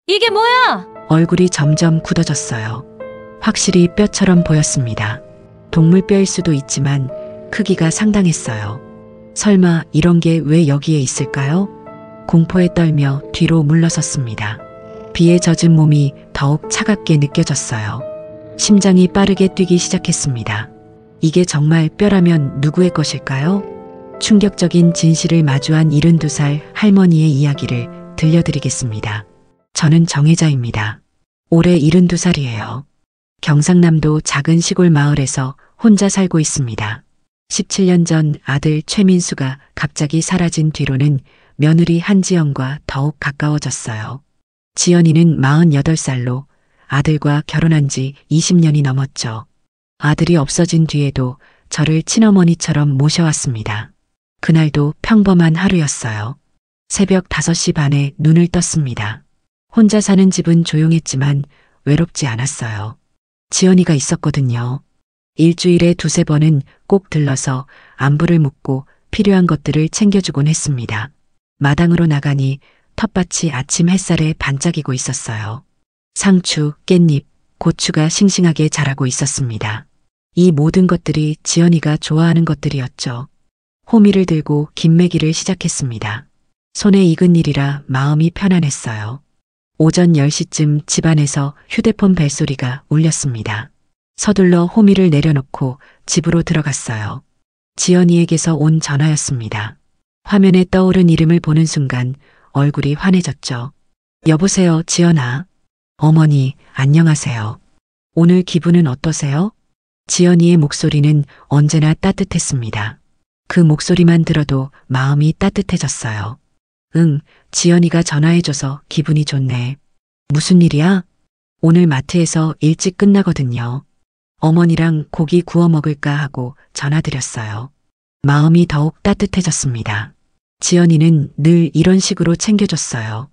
이게 뭐야? 얼굴이 점점 굳어졌어요. 확실히 뼈처럼 보였습니다. 동물뼈일 수도 있지만 크기가 상당했어요. 설마 이런 게 왜 여기에 있을까요? 공포에 떨며 뒤로 물러섰습니다. 비에 젖은 몸이 더욱 차갑게 느껴졌어요. 심장이 빠르게 뛰기 시작했습니다. 이게 정말 뼈라면 누구의 것일까요? 충격적인 진실을 마주한 72살 할머니의 이야기를 들려드리겠습니다. 저는 정혜자입니다. 올해 72살이에요. 경상남도 작은 시골 마을에서 혼자 살고 있습니다. 17년 전 아들 최민수가 갑자기 사라진 뒤로는 며느리 한지연과 더욱 가까워졌어요. 지연이는 48살로 아들과 결혼한 지 20년이 넘었죠. 아들이 없어진 뒤에도 저를 친어머니처럼 모셔왔습니다. 그날도 평범한 하루였어요. 새벽 5시 반에 눈을 떴습니다. 혼자 사는 집은 조용했지만 외롭지 않았어요. 지연이가 있었거든요. 일주일에 2~3번은 꼭 들러서 안부를 묻고 필요한 것들을 챙겨주곤 했습니다. 마당으로 나가니 텃밭이 아침 햇살에 반짝이고 있었어요. 상추, 깻잎, 고추가 싱싱하게 자라고 있었습니다. 이 모든 것들이 지연이가 좋아하는 것들이었죠. 호미를 들고 김매기를 시작했습니다. 손에 익은 일이라 마음이 편안했어요. 오전 10시쯤 집안에서 휴대폰 벨소리가 울렸습니다. 서둘러 호미를 내려놓고 집으로 들어갔어요. 지연이에게서 온 전화였습니다. 화면에 떠오른 이름을 보는 순간 얼굴이 환해졌죠. 여보세요, 지연아. 어머니, 안녕하세요. 오늘 기분은 어떠세요? 지연이의 목소리는 언제나 따뜻했습니다. 그 목소리만 들어도 마음이 따뜻해졌어요. 응, 지연이가 전화해줘서 기분이 좋네. 무슨 일이야? 오늘 마트에서 일찍 끝나거든요. 어머니랑 고기 구워 먹을까 하고 전화드렸어요. 마음이 더욱 따뜻해졌습니다. 지연이는 늘 이런 식으로 챙겨줬어요.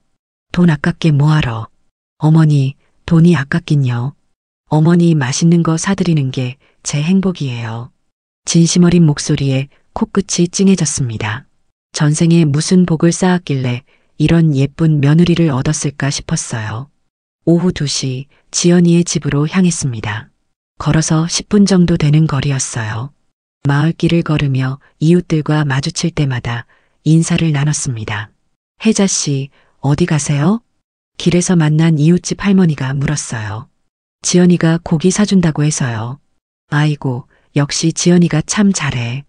돈 아깝게 뭐하러. 어머니, 돈이 아깝긴요. 어머니 맛있는 거 사드리는 게 제 행복이에요. 진심 어린 목소리에 코끝이 찡해졌습니다. 전생에 무슨 복을 쌓았길래 이런 예쁜 며느리를 얻었을까 싶었어요. 오후 2시 지연이의 집으로 향했습니다. 걸어서 10분 정도 되는 거리였어요. 마을길을 걸으며 이웃들과 마주칠 때마다 인사를 나눴습니다. 혜자 씨, 어디 가세요? 길에서 만난 이웃집 할머니가 물었어요. 지연이가 고기 사준다고 해서요. 아이고, 역시 지연이가 참 잘해.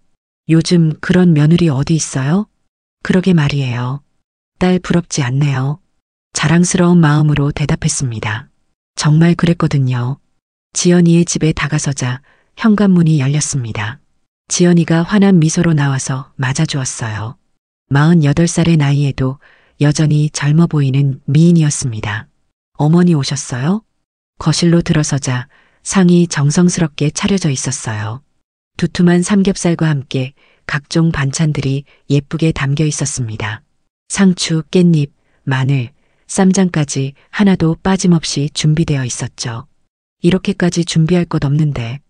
요즘 그런 며느리 어디 있어요? 그러게 말이에요. 딸 부럽지 않네요. 자랑스러운 마음으로 대답했습니다. 정말 그랬거든요. 지연이의 집에 다가서자 현관문이 열렸습니다. 지연이가 환한 미소로 나와서 맞아주었어요. 48살의 나이에도 여전히 젊어 보이는 미인이었습니다. 어머니 오셨어요? 거실로 들어서자 상이 정성스럽게 차려져 있었어요. 두툼한 삼겹살과 함께 각종 반찬들이 예쁘게 담겨 있었습니다. 상추, 깻잎, 마늘, 쌈장까지 하나도 빠짐없이 준비되어 있었죠. 이렇게까지 준비할 것 없는데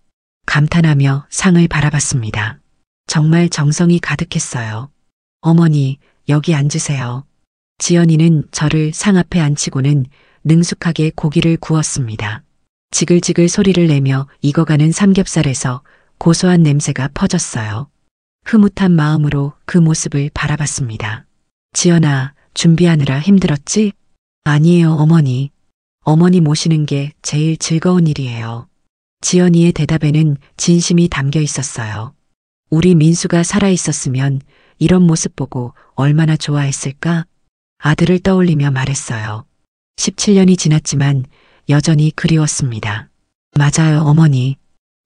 감탄하며 상을 바라봤습니다. 정말 정성이 가득했어요. 어머니, 여기 앉으세요. 지연이는 저를 상 앞에 앉히고는 능숙하게 고기를 구웠습니다. 지글지글 소리를 내며 익어가는 삼겹살에서 고소한 냄새가 퍼졌어요. 흐뭇한 마음으로 그 모습을 바라봤습니다. 지연아, 준비하느라 힘들었지? 아니에요, 어머니. 어머니 모시는 게 제일 즐거운 일이에요. 지연이의 대답에는 진심이 담겨 있었어요. 우리 민수가 살아있었으면 이런 모습 보고 얼마나 좋아했을까? 아들을 떠올리며 말했어요. 17년이 지났지만 여전히 그리웠습니다. 맞아요, 어머니.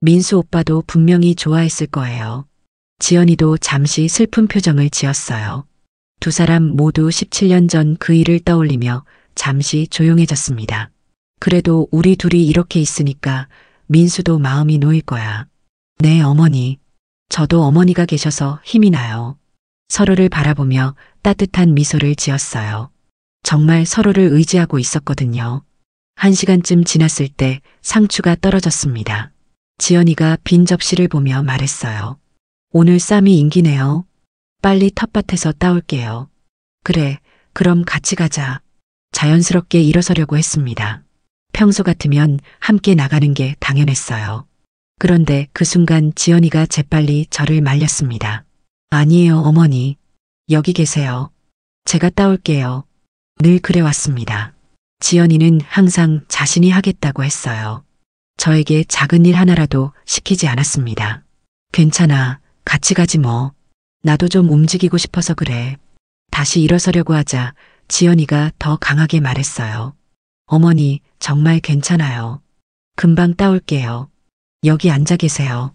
민수 오빠도 분명히 좋아했을 거예요. 지연이도 잠시 슬픈 표정을 지었어요. 두 사람 모두 17년 전 그 일을 떠올리며 잠시 조용해졌습니다. 그래도 우리 둘이 이렇게 있으니까 민수도 마음이 놓일 거야. 네, 어머니. 저도 어머니가 계셔서 힘이 나요. 서로를 바라보며 따뜻한 미소를 지었어요. 정말 서로를 의지하고 있었거든요. 1시간쯤 지났을 때 상추가 떨어졌습니다. 지연이가 빈 접시를 보며 말했어요. 오늘 쌈이 인기네요. 빨리 텃밭에서 따올게요. 그래, 그럼 같이 가자. 자연스럽게 일어서려고 했습니다. 평소 같으면 함께 나가는 게 당연했어요. 그런데 그 순간 지연이가 재빨리 저를 말렸습니다. 아니에요, 어머니. 여기 계세요. 제가 따올게요. 늘 그래왔습니다. 지연이는 항상 자신이 하겠다고 했어요. 저에게 작은 일 하나라도 시키지 않았습니다. 괜찮아. 같이 가지 뭐. 나도 좀 움직이고 싶어서 그래. 다시 일어서려고 하자 지연이가 더 강하게 말했어요. 어머니, 정말 괜찮아요. 금방 따올게요. 여기 앉아 계세요.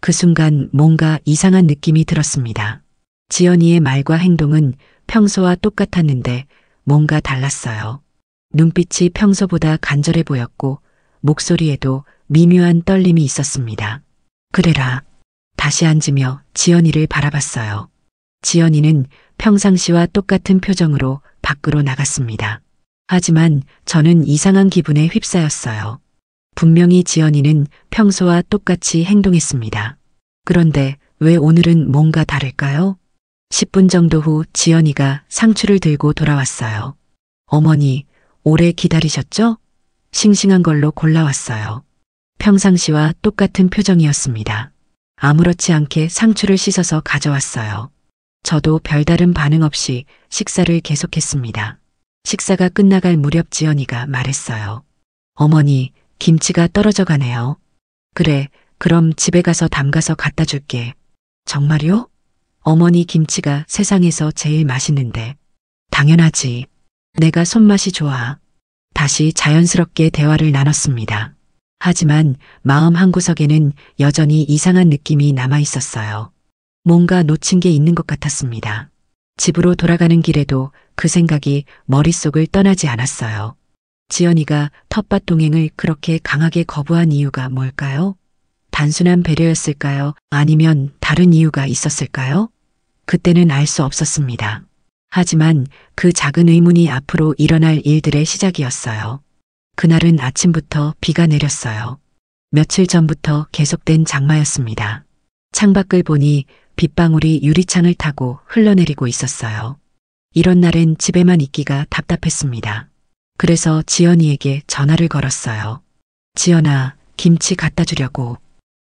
그 순간 뭔가 이상한 느낌이 들었습니다. 지연이의 말과 행동은 평소와 똑같았는데 뭔가 달랐어요. 눈빛이 평소보다 간절해 보였고 목소리에도 미묘한 떨림이 있었습니다. 그래라. 다시 앉으며 지연이를 바라봤어요. 지연이는 평상시와 똑같은 표정으로 밖으로 나갔습니다. 하지만 저는 이상한 기분에 휩싸였어요. 분명히 지연이는 평소와 똑같이 행동했습니다. 그런데 왜 오늘은 뭔가 다를까요? 10분 정도 후 지연이가 상추를 들고 돌아왔어요. 어머니, 오래 기다리셨죠? 싱싱한 걸로 골라왔어요. 평상시와 똑같은 표정이었습니다. 아무렇지 않게 상추를 씻어서 가져왔어요. 저도 별다른 반응 없이 식사를 계속했습니다. 식사가 끝나갈 무렵 지연이가 말했어요. 어머니, 김치가 떨어져 가네요. 그래, 그럼 집에 가서 담가서 갖다 줄게. 정말요? 어머니 김치가 세상에서 제일 맛있는데. 당연하지. 내가 손맛이 좋아. 다시 자연스럽게 대화를 나눴습니다. 하지만 마음 한구석에는 여전히 이상한 느낌이 남아 있었어요. 뭔가 놓친 게 있는 것 같았습니다. 집으로 돌아가는 길에도 그 생각이 머릿속을 떠나지 않았어요. 지연이가 텃밭 동행을 그렇게 강하게 거부한 이유가 뭘까요? 단순한 배려였을까요? 아니면 다른 이유가 있었을까요? 그때는 알 수 없었습니다. 하지만 그 작은 의문이 앞으로 일어날 일들의 시작이었어요. 그날은 아침부터 비가 내렸어요. 며칠 전부터 계속된 장마였습니다. 창밖을 보니 빗방울이 유리창을 타고 흘러내리고 있었어요. 이런 날엔 집에만 있기가 답답했습니다. 그래서 지연이에게 전화를 걸었어요. 지연아, 김치 갖다 주려고.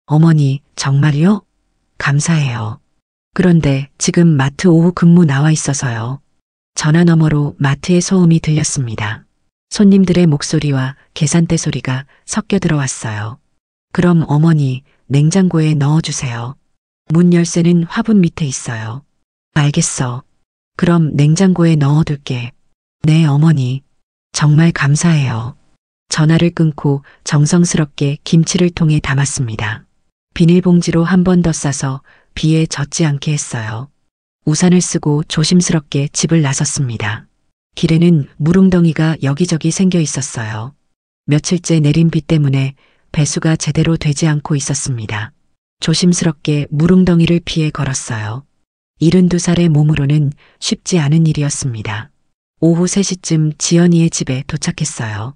어머니, 정말요? 감사해요. 그런데 지금 마트 오후 근무 나와 있어서요. 전화 너머로 마트의 소음이 들렸습니다. 손님들의 목소리와 계산대 소리가 섞여 들어왔어요. 그럼 어머니, 냉장고에 넣어주세요. 문 열쇠는 화분 밑에 있어요. 알겠어. 그럼 냉장고에 넣어둘게. 네, 어머니. 정말 감사해요. 전화를 끊고 정성스럽게 김치를 통에 담았습니다. 비닐봉지로 한 번 더 싸서 비에 젖지 않게 했어요. 우산을 쓰고 조심스럽게 집을 나섰습니다. 길에는 물웅덩이가 여기저기 생겨 있었어요. 며칠째 내린 비 때문에 배수가 제대로 되지 않고 있었습니다. 조심스럽게 물웅덩이를 피해 걸었어요. 72살의 몸으로는 쉽지 않은 일이었습니다. 오후 3시쯤 지연이의 집에 도착했어요.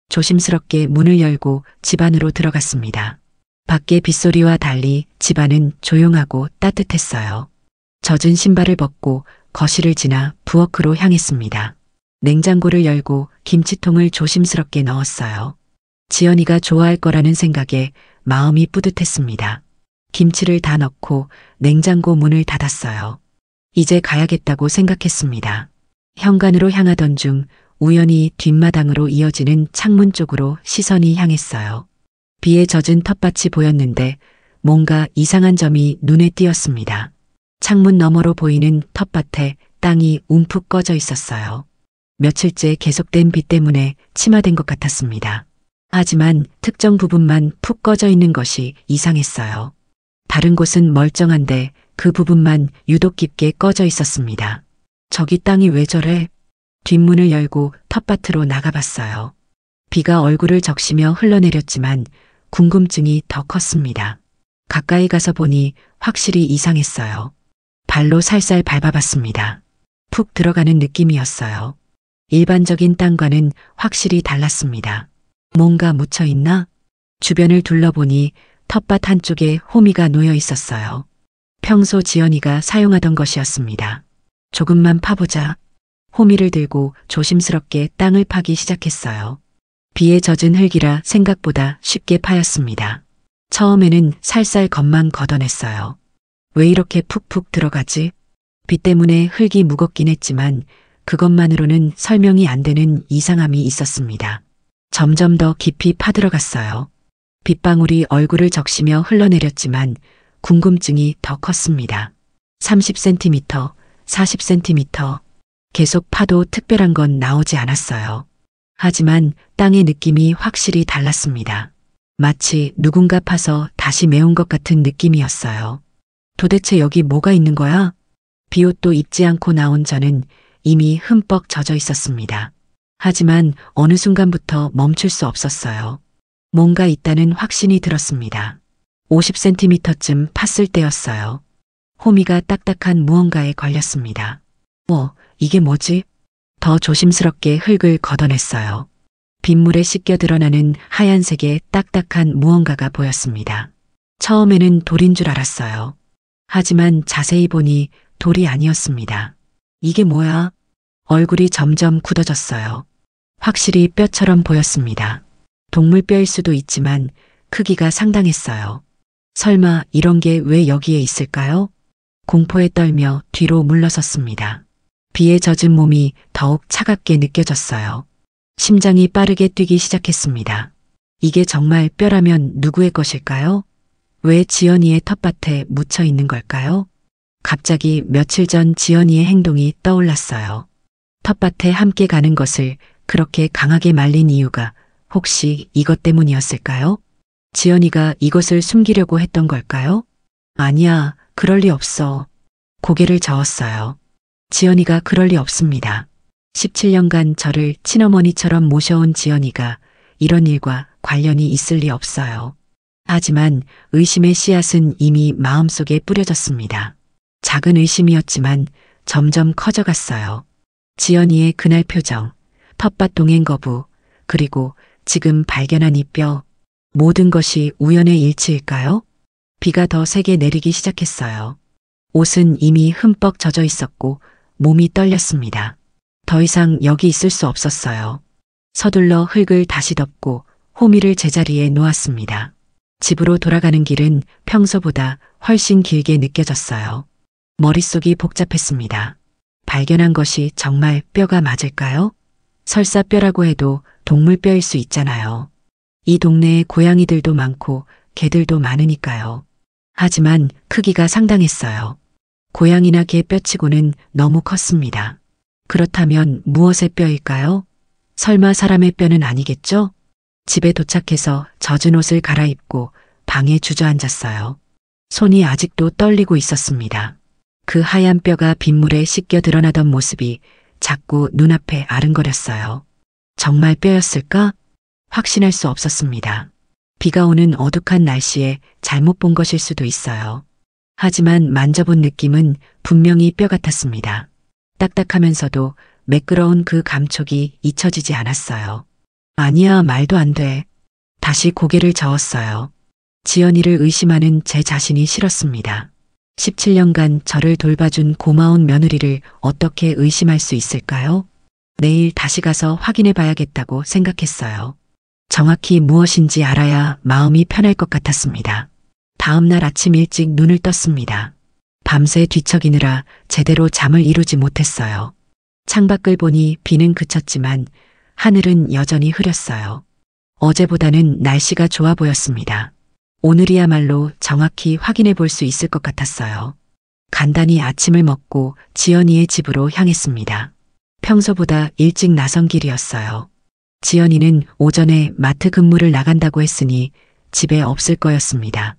조심스럽게 문을 열고 집 안으로 들어갔습니다. 밖의 빗소리와 달리 집안은 조용하고 따뜻했어요. 젖은 신발을 벗고 거실을 지나 부엌으로 향했습니다. 냉장고를 열고 김치통을 조심스럽게 넣었어요. 지연이가 좋아할 거라는 생각에 마음이 뿌듯했습니다. 김치를 다 넣고 냉장고 문을 닫았어요. 이제 가야겠다고 생각했습니다. 현관으로 향하던 중 우연히 뒷마당으로 이어지는 창문 쪽으로 시선이 향했어요. 비에 젖은 텃밭이 보였는데 뭔가 이상한 점이 눈에 띄었습니다. 창문 너머로 보이는 텃밭에 땅이 움푹 꺼져 있었어요. 며칠째 계속된 비 때문에 침하된 것 같았습니다. 하지만 특정 부분만 푹 꺼져 있는 것이 이상했어요. 다른 곳은 멀쩡한데 그 부분만 유독 깊게 꺼져 있었습니다. 저기 땅이 왜 저래? 뒷문을 열고 텃밭으로 나가봤어요. 비가 얼굴을 적시며 흘러내렸지만 궁금증이 더 컸습니다. 가까이 가서 보니 확실히 이상했어요. 발로 살살 밟아봤습니다. 푹 들어가는 느낌이었어요. 일반적인 땅과는 확실히 달랐습니다. 뭔가 묻혀 있나? 주변을 둘러보니 텃밭 한쪽에 호미가 놓여 있었어요. 평소 지연이가 사용하던 것이었습니다. 조금만 파보자. 호미를 들고 조심스럽게 땅을 파기 시작했어요. 비에 젖은 흙이라 생각보다 쉽게 파였습니다. 처음에는 살살 겉만 걷어냈어요. 왜 이렇게 푹푹 들어가지? 비 때문에 흙이 무겁긴 했지만 그것만으로는 설명이 안 되는 이상함이 있었습니다. 점점 더 깊이 파들어갔어요. 빗방울이 얼굴을 적시며 흘러내렸지만 궁금증이 더 컸습니다. 30cm, 40cm. 계속 파도 특별한 건 나오지 않았어요. 하지만 땅의 느낌이 확실히 달랐습니다. 마치 누군가 파서 다시 메운 것 같은 느낌이었어요. 도대체 여기 뭐가 있는 거야? 비옷도 입지 않고 나온 저는 이미 흠뻑 젖어 있었습니다. 하지만 어느 순간부터 멈출 수 없었어요. 뭔가 있다는 확신이 들었습니다. 50cm쯤 팠을 때였어요. 호미가 딱딱한 무언가에 걸렸습니다. 이게 뭐지? 더 조심스럽게 흙을 걷어냈어요. 빗물에 씻겨 드러나는 하얀색의 딱딱한 무언가가 보였습니다. 처음에는 돌인 줄 알았어요. 하지만 자세히 보니 돌이 아니었습니다. 이게 뭐야? 얼굴이 점점 굳어졌어요. 확실히 뼈처럼 보였습니다. 동물뼈일 수도 있지만 크기가 상당했어요. 설마 이런 게 왜 여기에 있을까요? 공포에 떨며 뒤로 물러섰습니다. 비에 젖은 몸이 더욱 차갑게 느껴졌어요. 심장이 빠르게 뛰기 시작했습니다. 이게 정말 뼈라면 누구의 것일까요? 왜 지연이의 텃밭에 묻혀 있는 걸까요? 갑자기 며칠 전 지연이의 행동이 떠올랐어요. 텃밭에 함께 가는 것을 그렇게 강하게 말린 이유가 혹시 이것 때문이었을까요? 지연이가 이것을 숨기려고 했던 걸까요? 아니야, 그럴 리 없어. 고개를 저었어요. 지연이가 그럴 리 없습니다. 17년간 저를 친어머니처럼 모셔온 지연이가 이런 일과 관련이 있을 리 없어요. 하지만 의심의 씨앗은 이미 마음속에 뿌려졌습니다. 작은 의심이었지만 점점 커져갔어요. 지연이의 그날 표정, 텃밭 동행 거부, 그리고 지금 발견한 이 뼈, 모든 것이 우연의 일치일까요? 비가 더 세게 내리기 시작했어요. 옷은 이미 흠뻑 젖어 있었고 몸이 떨렸습니다. 더 이상 여기 있을 수 없었어요. 서둘러 흙을 다시 덮고 호미를 제자리에 놓았습니다. 집으로 돌아가는 길은 평소보다 훨씬 길게 느껴졌어요. 머릿속이 복잡했습니다. 발견한 것이 정말 뼈가 맞을까요? 설사 뼈라고 해도 동물뼈일 수 있잖아요. 이 동네에 고양이들도 많고 개들도 많으니까요. 하지만 크기가 상당했어요. 고양이나 개 뼈치고는 너무 컸습니다. 그렇다면 무엇의 뼈일까요? 설마 사람의 뼈는 아니겠죠? 집에 도착해서 젖은 옷을 갈아입고 방에 주저앉았어요. 손이 아직도 떨리고 있었습니다. 그 하얀 뼈가 빗물에 씻겨 드러나던 모습이 자꾸 눈앞에 아른거렸어요. 정말 뼈였을까? 확신할 수 없었습니다. 비가 오는 어둑한 날씨에 잘못 본 것일 수도 있어요. 하지만 만져본 느낌은 분명히 뼈 같았습니다. 딱딱하면서도 매끄러운 그 감촉이 잊혀지지 않았어요. 아니야, 말도 안 돼. 다시 고개를 저었어요. 지연이를 의심하는 제 자신이 싫었습니다. 17년간 저를 돌봐준 고마운 며느리를 어떻게 의심할 수 있을까요? 내일 다시 가서 확인해 봐야겠다고 생각했어요. 정확히 무엇인지 알아야 마음이 편할 것 같았습니다. 다음 날 아침 일찍 눈을 떴습니다. 밤새 뒤척이느라 제대로 잠을 이루지 못했어요. 창밖을 보니 비는 그쳤지만 하늘은 여전히 흐렸어요. 어제보다는 날씨가 좋아 보였습니다. 오늘이야말로 정확히 확인해 볼 수 있을 것 같았어요. 간단히 아침을 먹고 지연이의 집으로 향했습니다. 평소보다 일찍 나선 길이었어요. 지연이는 오전에 마트 근무를 나간다고 했으니 집에 없을 거였습니다.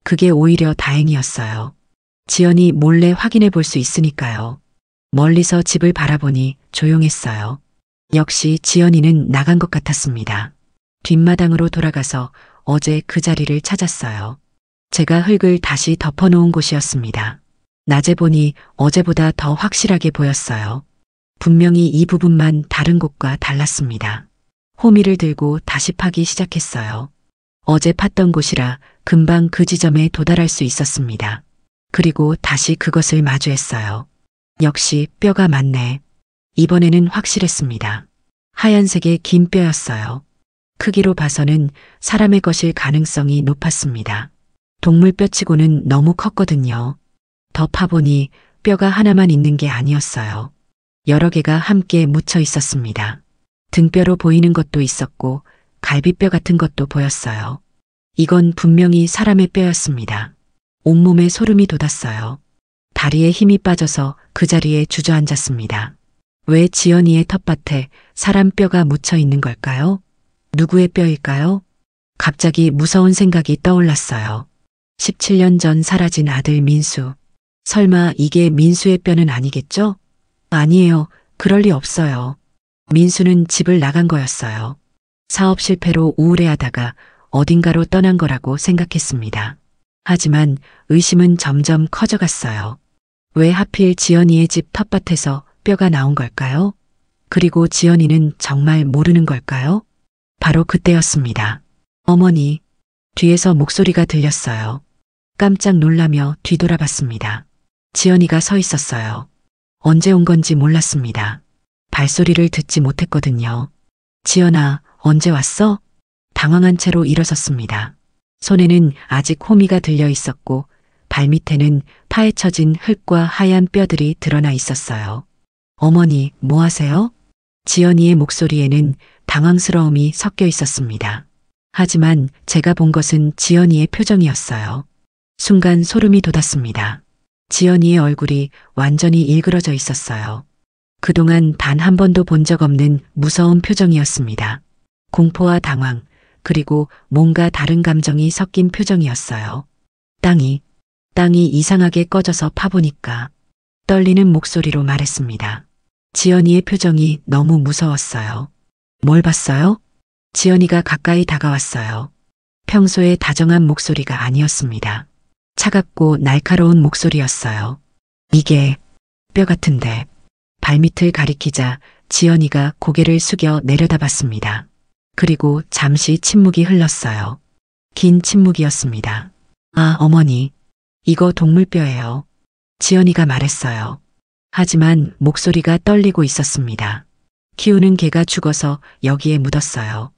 그게 오히려 다행이었어요. 지연이 몰래 확인해 볼 수 있으니까요. 멀리서 집을 바라보니 조용했어요. 역시 지연이는 나간 것 같았습니다. 뒷마당으로 돌아가서 어제 그 자리를 찾았어요. 제가 흙을 다시 덮어놓은 곳이었습니다. 낮에 보니 어제보다 더 확실하게 보였어요. 분명히 이 부분만 다른 곳과 달랐습니다. 호미를 들고 다시 파기 시작했어요. 어제 팠던 곳이라 금방 그 지점에 도달할 수 있었습니다. 그리고 다시 그것을 마주했어요. 역시 뼈가 맞네. 이번에는 확실했습니다. 하얀색의 긴 뼈였어요. 크기로 봐서는 사람의 것일 가능성이 높았습니다. 동물 뼈치고는 너무 컸거든요. 더 파보니 뼈가 하나만 있는 게 아니었어요. 여러 개가 함께 묻혀 있었습니다. 등뼈로 보이는 것도 있었고 갈비뼈 같은 것도 보였어요. 이건 분명히 사람의 뼈였습니다. 온몸에 소름이 돋았어요. 다리에 힘이 빠져서 그 자리에 주저앉았습니다. 왜 지연이의 텃밭에 사람 뼈가 묻혀 있는 걸까요? 누구의 뼈일까요? 갑자기 무서운 생각이 떠올랐어요. 17년 전 사라진 아들 민수. 설마 이게 민수의 뼈는 아니겠죠? 아니에요. 그럴 리 없어요. 민수는 집을 나간 거였어요. 사업 실패로 우울해하다가 어딘가로 떠난 거라고 생각했습니다. 하지만 의심은 점점 커져갔어요. 왜 하필 지연이의 집 텃밭에서 뼈가 나온 걸까요? 그리고 지연이는 정말 모르는 걸까요? 바로 그때였습니다. 어머니, 뒤에서 목소리가 들렸어요. 깜짝 놀라며 뒤돌아봤습니다. 지연이가 서 있었어요. 언제 온 건지 몰랐습니다. 발소리를 듣지 못했거든요. 지연아, 언제 왔어? 당황한 채로 일어섰습니다. 손에는 아직 호미가 들려 있었고 발밑에는 파헤쳐진 흙과 하얀 뼈들이 드러나 있었어요. 어머니, 뭐 하세요? 지연이의 목소리에는 당황스러움이 섞여 있었습니다. 하지만 제가 본 것은 지연이의 표정이었어요. 순간 소름이 돋았습니다. 지연이의 얼굴이 완전히 일그러져 있었어요. 그동안 단 한 번도 본 적 없는 무서운 표정이었습니다. 공포와 당황, 그리고 뭔가 다른 감정이 섞인 표정이었어요. 땅이 이상하게 꺼져서 파보니까 떨리는 목소리로 말했습니다. 지연이의 표정이 너무 무서웠어요. 뭘 봤어요? 지연이가 가까이 다가왔어요. 평소에 다정한 목소리가 아니었습니다. 차갑고 날카로운 목소리였어요. 이게 뼈 같은데. 발밑을 가리키자 지연이가 고개를 숙여 내려다봤습니다. 그리고 잠시 침묵이 흘렀어요. 긴 침묵이었습니다. 아, 어머니, 이거 동물뼈예요. 지연이가 말했어요. 하지만 목소리가 떨리고 있었습니다. 키우는 개가 죽어서 여기에 묻었어요.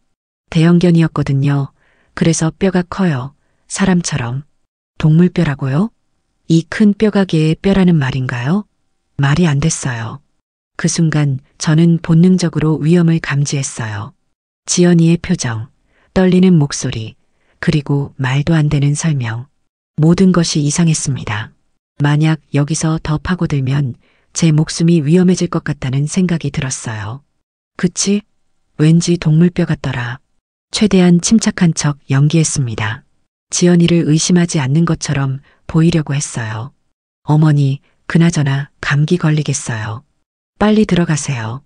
대형견이었거든요. 그래서 뼈가 커요. 사람처럼. 동물뼈라고요? 이 큰 뼈가 개의 뼈라는 말인가요? 말이 안 됐어요. 그 순간 저는 본능적으로 위험을 감지했어요. 지연이의 표정, 떨리는 목소리, 그리고 말도 안 되는 설명. 모든 것이 이상했습니다. 만약 여기서 더 파고들면 제 목숨이 위험해질 것 같다는 생각이 들었어요. 그치? 왠지 동물뼈 같더라. 최대한 침착한 척 연기했습니다. 지연이를 의심하지 않는 것처럼 보이려고 했어요. 어머니, 그나저나 감기 걸리겠어요. 빨리 들어가세요.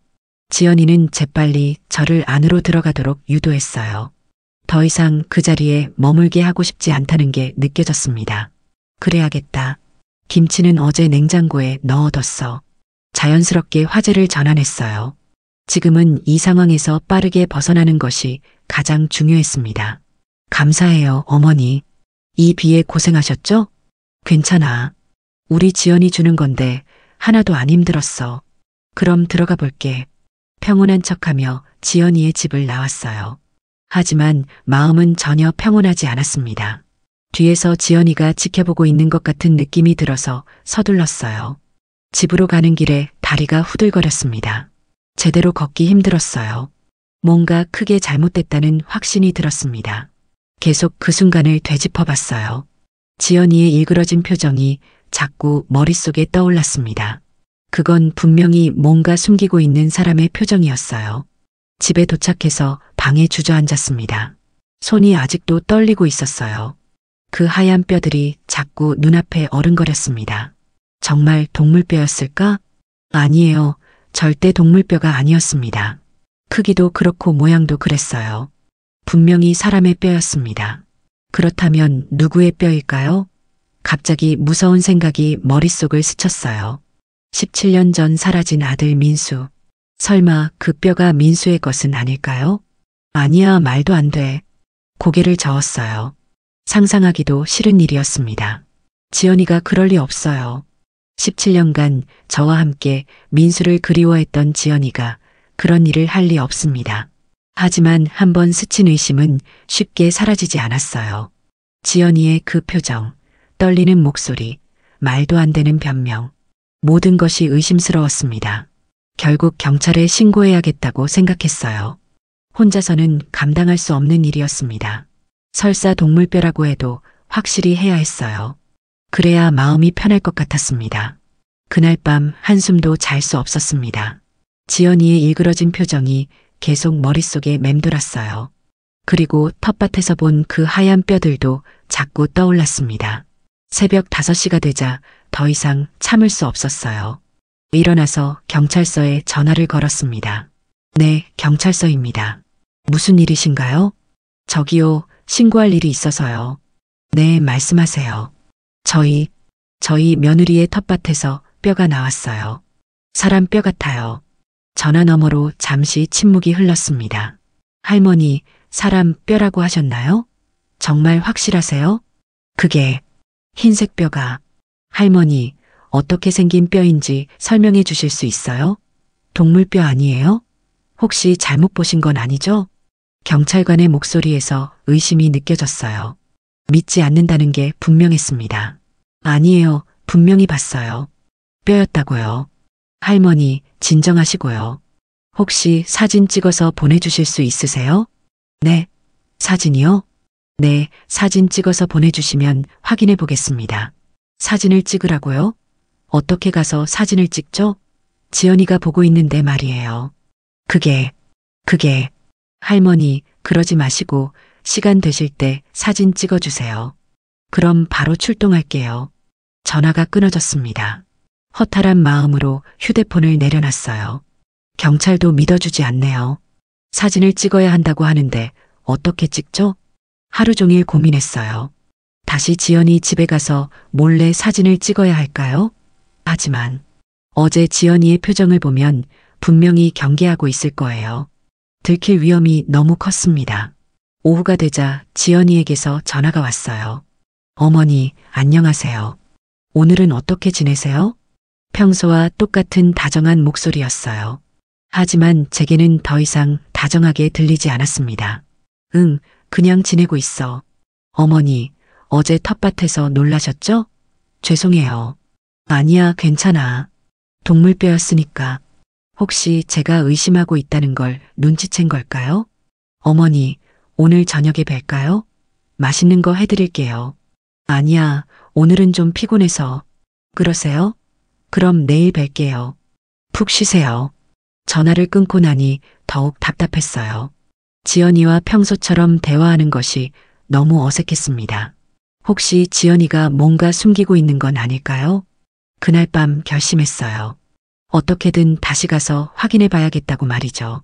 지연이는 재빨리 저를 안으로 들어가도록 유도했어요. 더 이상 그 자리에 머물게 하고 싶지 않다는 게 느껴졌습니다. 그래야겠다. 김치는 어제 냉장고에 넣어뒀어. 자연스럽게 화제를 전환했어요. 지금은 이 상황에서 빠르게 벗어나는 것이 가장 중요했습니다. 감사해요, 어머니. 이 비에 고생하셨죠? 괜찮아. 우리 지연이 주는 건데 하나도 안 힘들었어. 그럼 들어가 볼게. 평온한 척하며 지연이의 집을 나왔어요. 하지만 마음은 전혀 평온하지 않았습니다. 뒤에서 지연이가 지켜보고 있는 것 같은 느낌이 들어서 서둘렀어요. 집으로 가는 길에 다리가 후들거렸습니다. 제대로 걷기 힘들었어요. 뭔가 크게 잘못됐다는 확신이 들었습니다. 계속 그 순간을 되짚어봤어요. 지연이의 일그러진 표정이 자꾸 머릿속에 떠올랐습니다. 그건 분명히 뭔가 숨기고 있는 사람의 표정이었어요. 집에 도착해서 방에 주저앉았습니다. 손이 아직도 떨리고 있었어요. 그 하얀 뼈들이 자꾸 눈앞에 어른거렸습니다. 정말 동물뼈였을까? 아니에요. 절대 동물뼈가 아니었습니다. 크기도 그렇고 모양도 그랬어요. 분명히 사람의 뼈였습니다. 그렇다면 누구의 뼈일까요? 갑자기 무서운 생각이 머릿속을 스쳤어요. 17년 전 사라진 아들 민수. 설마 그 뼈가 민수의 것은 아닐까요? 아니야, 말도 안 돼. 고개를 저었어요. 상상하기도 싫은 일이었습니다. 지연이가 그럴 리 없어요. 17년간 저와 함께 민수를 그리워했던 지연이가 그런 일을 할 리 없습니다. 하지만 한번 스친 의심은 쉽게 사라지지 않았어요. 지연이의 그 표정, 떨리는 목소리, 말도 안 되는 변명, 모든 것이 의심스러웠습니다. 결국 경찰에 신고해야겠다고 생각했어요. 혼자서는 감당할 수 없는 일이었습니다. 설사 동물뼈라고 해도 확실히 해야 했어요. 그래야 마음이 편할 것 같았습니다. 그날 밤 한숨도 잘 수 없었습니다. 지연이의 일그러진 표정이 계속 머릿속에 맴돌았어요. 그리고 텃밭에서 본 그 하얀 뼈들도 자꾸 떠올랐습니다. 새벽 5시가 되자 더 이상 참을 수 없었어요. 일어나서 경찰서에 전화를 걸었습니다. 네, 경찰서입니다. 무슨 일이신가요? 저기요, 신고할 일이 있어서요. 네, 말씀하세요. 저희 며느리의 텃밭에서 뼈가 나왔어요. 사람 뼈 같아요. 전화 너머로 잠시 침묵이 흘렀습니다. 할머니, 사람 뼈라고 하셨나요? 정말 확실하세요? 그게 흰색 뼈가. 할머니, 어떻게 생긴 뼈인지 설명해 주실 수 있어요? 동물뼈 아니에요? 혹시 잘못 보신 건 아니죠? 경찰관의 목소리에서 의심이 느껴졌어요. 믿지 않는다는 게 분명했습니다. 아니에요. 분명히 봤어요. 뼈였다고요. 할머니, 진정하시고요. 혹시 사진 찍어서 보내주실 수 있으세요? 네. 사진이요? 네, 사진 찍어서 보내주시면 확인해 보겠습니다. 사진을 찍으라고요? 어떻게 가서 사진을 찍죠? 지연이가 보고 있는데 말이에요. 그게, 할머니, 그러지 마시고 시간 되실 때 사진 찍어주세요. 그럼 바로 출동할게요. 전화가 끊어졌습니다. 허탈한 마음으로 휴대폰을 내려놨어요. 경찰도 믿어주지 않네요. 사진을 찍어야 한다고 하는데 어떻게 찍죠? 하루 종일 고민했어요. 다시 지연이 집에 가서 몰래 사진을 찍어야 할까요? 하지만 어제 지연이의 표정을 보면 분명히 경계하고 있을 거예요. 들킬 위험이 너무 컸습니다. 오후가 되자 지연이에게서 전화가 왔어요. 어머니, 안녕하세요. 오늘은 어떻게 지내세요? 평소와 똑같은 다정한 목소리였어요. 하지만 제게는 더 이상 다정하게 들리지 않았습니다. 응, 그냥 지내고 있어. 어머니, 어제 텃밭에서 놀라셨죠? 죄송해요. 아니야, 괜찮아. 동물뼈였으니까. 혹시 제가 의심하고 있다는 걸 눈치챈 걸까요? 어머니, 오늘 저녁에 뵐까요? 맛있는 거 해드릴게요. 아니야, 오늘은 좀 피곤해서. 그러세요? 그럼 내일 뵐게요. 푹 쉬세요. 전화를 끊고 나니 더욱 답답했어요. 지연이와 평소처럼 대화하는 것이 너무 어색했습니다. 혹시 지연이가 뭔가 숨기고 있는 건 아닐까요? 그날 밤 결심했어요. 어떻게든 다시 가서 확인해 봐야겠다고 말이죠.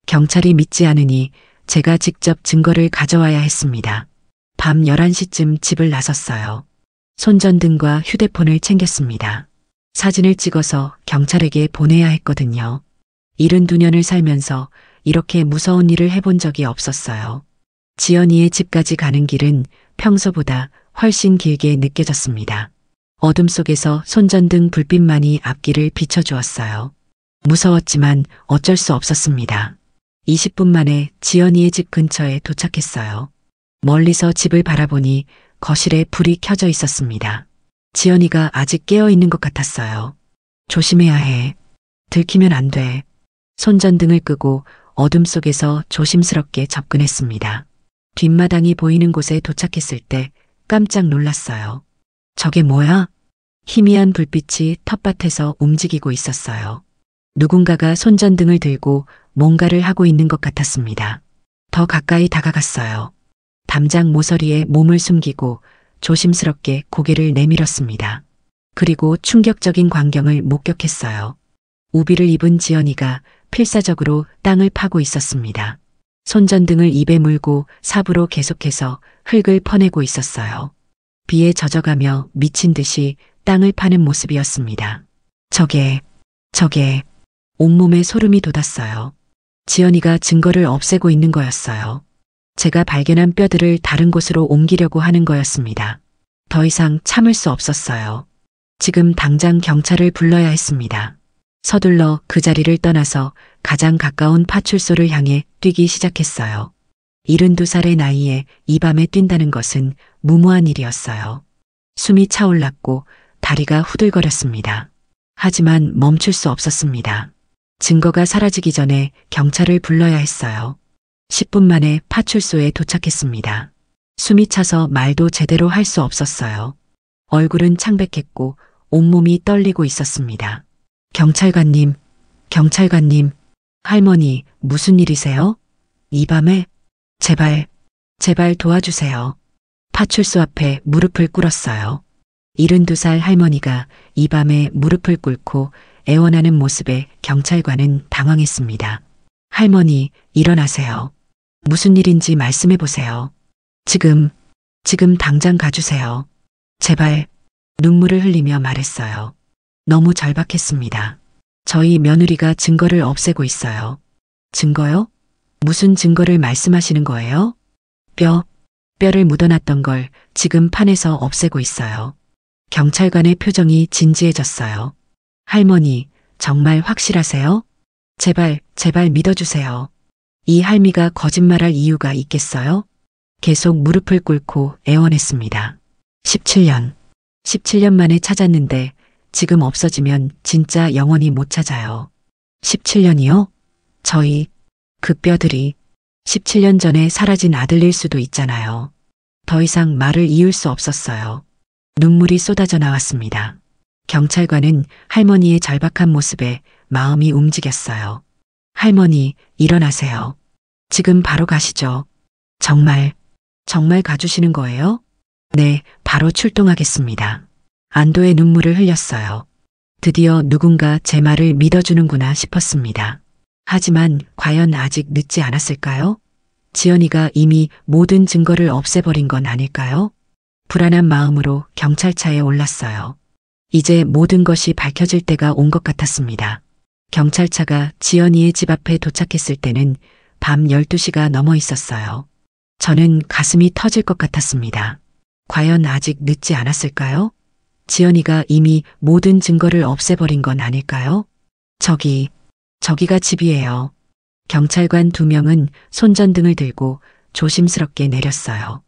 경찰이 믿지 않으니 제가 직접 증거를 가져와야 했습니다. 밤 11시쯤 집을 나섰어요. 손전등과 휴대폰을 챙겼습니다. 사진을 찍어서 경찰에게 보내야 했거든요. 72년을 살면서 이렇게 무서운 일을 해본 적이 없었어요. 지연이의 집까지 가는 길은 평소보다 훨씬 길게 느껴졌습니다. 어둠 속에서 손전등 불빛만이 앞길을 비춰주었어요. 무서웠지만 어쩔 수 없었습니다. 20분 만에 지연이의 집 근처에 도착했어요. 멀리서 집을 바라보니 거실에 불이 켜져 있었습니다. 지연이가 아직 깨어 있는 것 같았어요. 조심해야 해. 들키면 안 돼. 손전등을 끄고 어둠 속에서 조심스럽게 접근했습니다. 뒷마당이 보이는 곳에 도착했을 때 깜짝 놀랐어요. 저게 뭐야? 희미한 불빛이 텃밭에서 움직이고 있었어요. 누군가가 손전등을 들고 뭔가를 하고 있는 것 같았습니다. 더 가까이 다가갔어요. 담장 모서리에 몸을 숨기고 조심스럽게 고개를 내밀었습니다. 그리고 충격적인 광경을 목격했어요. 우비를 입은 지연이가 필사적으로 땅을 파고 있었습니다. 손전등을 입에 물고 삽으로 계속해서 흙을 퍼내고 있었어요. 비에 젖어가며 미친 듯이 땅을 파는 모습이었습니다. 저게 온몸에 소름이 돋았어요. 지연이가 증거를 없애고 있는 거였어요. 제가 발견한 뼈들을 다른 곳으로 옮기려고 하는 거였습니다. 더 이상 참을 수 없었어요. 지금 당장 경찰을 불러야 했습니다. 서둘러 그 자리를 떠나서 가장 가까운 파출소를 향해 뛰기 시작했어요. 72살의 나이에 이 밤에 뛴다는 것은 무모한 일이었어요. 숨이 차올랐고 다리가 후들거렸습니다. 하지만 멈출 수 없었습니다. 증거가 사라지기 전에 경찰을 불러야 했어요. 10분 만에 파출소에 도착했습니다. 숨이 차서 말도 제대로 할 수 없었어요. 얼굴은 창백했고 온몸이 떨리고 있었습니다. 경찰관님, 경찰관님, 할머니, 무슨 일이세요? 이 밤에? 제발, 제발 도와주세요. 파출소 앞에 무릎을 꿇었어요. 72살 할머니가 이 밤에 무릎을 꿇고 애원하는 모습에 경찰관은 당황했습니다. 할머니, 일어나세요. 무슨 일인지 말씀해 보세요. 지금 당장 가주세요. 제발, 눈물을 흘리며 말했어요. 너무 절박했습니다. 저희 며느리가 증거를 없애고 있어요. 증거요? 무슨 증거를 말씀하시는 거예요? 뼈를 묻어놨던 걸 지금 판에서 없애고 있어요. 경찰관의 표정이 진지해졌어요. 할머니, 정말 확실하세요? 제발 믿어주세요. 이 할미가 거짓말할 이유가 있겠어요? 계속 무릎을 꿇고 애원했습니다. 17년 만에 찾았는데 지금 없어지면 진짜 영원히 못 찾아요. 17년이요? 저희, 그 뼈들이 17년 전에 사라진 아들일 수도 있잖아요. 더 이상 말을 이을 수 없었어요. 눈물이 쏟아져 나왔습니다. 경찰관은 할머니의 절박한 모습에 마음이 움직였어요. 할머니, 일어나세요. 지금 바로 가시죠. 정말 가주시는 거예요? 네, 바로 출동하겠습니다. 안도의 눈물을 흘렸어요. 드디어 누군가 제 말을 믿어주는구나 싶었습니다. 하지만 과연 아직 늦지 않았을까요? 지연이가 이미 모든 증거를 없애버린 건 아닐까요? 불안한 마음으로 경찰차에 올랐어요. 이제 모든 것이 밝혀질 때가 온 것 같았습니다. 경찰차가 지연이의 집 앞에 도착했을 때는 밤 12시가 넘어 있었어요. 저는 가슴이 터질 것 같았습니다. 과연 아직 늦지 않았을까요? 지연이가 이미 모든 증거를 없애버린 건 아닐까요? 저기가 집이에요. 경찰관 2명은 손전등을 들고 조심스럽게 내렸어요.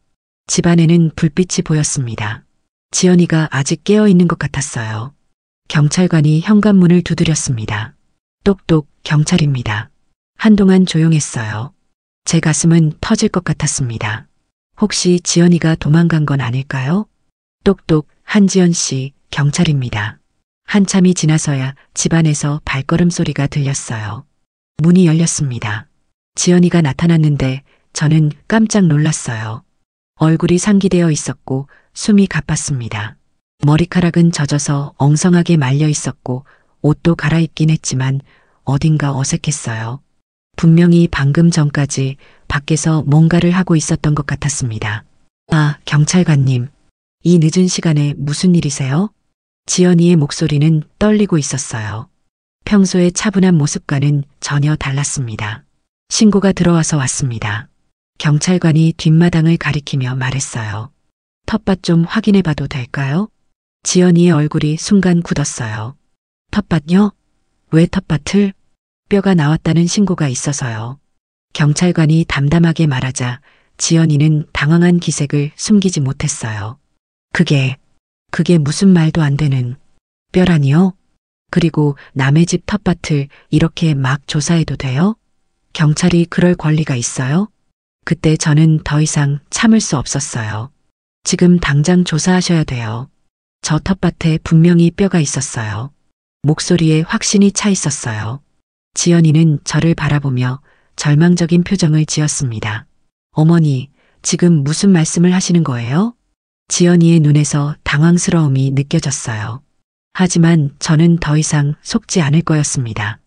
집 안에는 불빛이 보였습니다. 지연이가 아직 깨어있는 것 같았어요. 경찰관이 현관문을 두드렸습니다. 똑똑, 경찰입니다. 한동안 조용했어요. 제 가슴은 터질 것 같았습니다. 혹시 지연이가 도망간 건 아닐까요? 똑똑, 한지연 씨, 경찰입니다. 한참이 지나서야 집안에서 발걸음 소리가 들렸어요. 문이 열렸습니다. 지연이가 나타났는데 저는 깜짝 놀랐어요. 얼굴이 상기되어 있었고 숨이 가팠습니다. 머리카락은 젖어서 엉성하게 말려 있었고 옷도 갈아입긴 했지만 어딘가 어색했어요. 분명히 방금 전까지 밖에서 뭔가를 하고 있었던 것 같았습니다. 아, 경찰관님. 이 늦은 시간에 무슨 일이세요? 지연이의 목소리는 떨리고 있었어요. 평소의 차분한 모습과는 전혀 달랐습니다. 신고가 들어와서 왔습니다. 경찰관이 뒷마당을 가리키며 말했어요. 텃밭 좀 확인해 봐도 될까요? 지연이의 얼굴이 순간 굳었어요. 텃밭요? 왜 텃밭을? 뼈가 나왔다는 신고가 있어서요. 경찰관이 담담하게 말하자 지연이는 당황한 기색을 숨기지 못했어요. 그게 무슨 말도 안 되는 뼈라니요? 그리고 남의 집 텃밭을 이렇게 막 조사해도 돼요? 경찰이 그럴 권리가 있어요? 그때 저는 더 이상 참을 수 없었어요. 지금 당장 조사하셔야 돼요. 저 텃밭에 분명히 뼈가 있었어요. 목소리에 확신이 차 있었어요. 지연이는 저를 바라보며 절망적인 표정을 지었습니다. 어머니, 지금 무슨 말씀을 하시는 거예요? 지연이의 눈에서 당황스러움이 느껴졌어요. 하지만 저는 더 이상 속지 않을 거였습니다.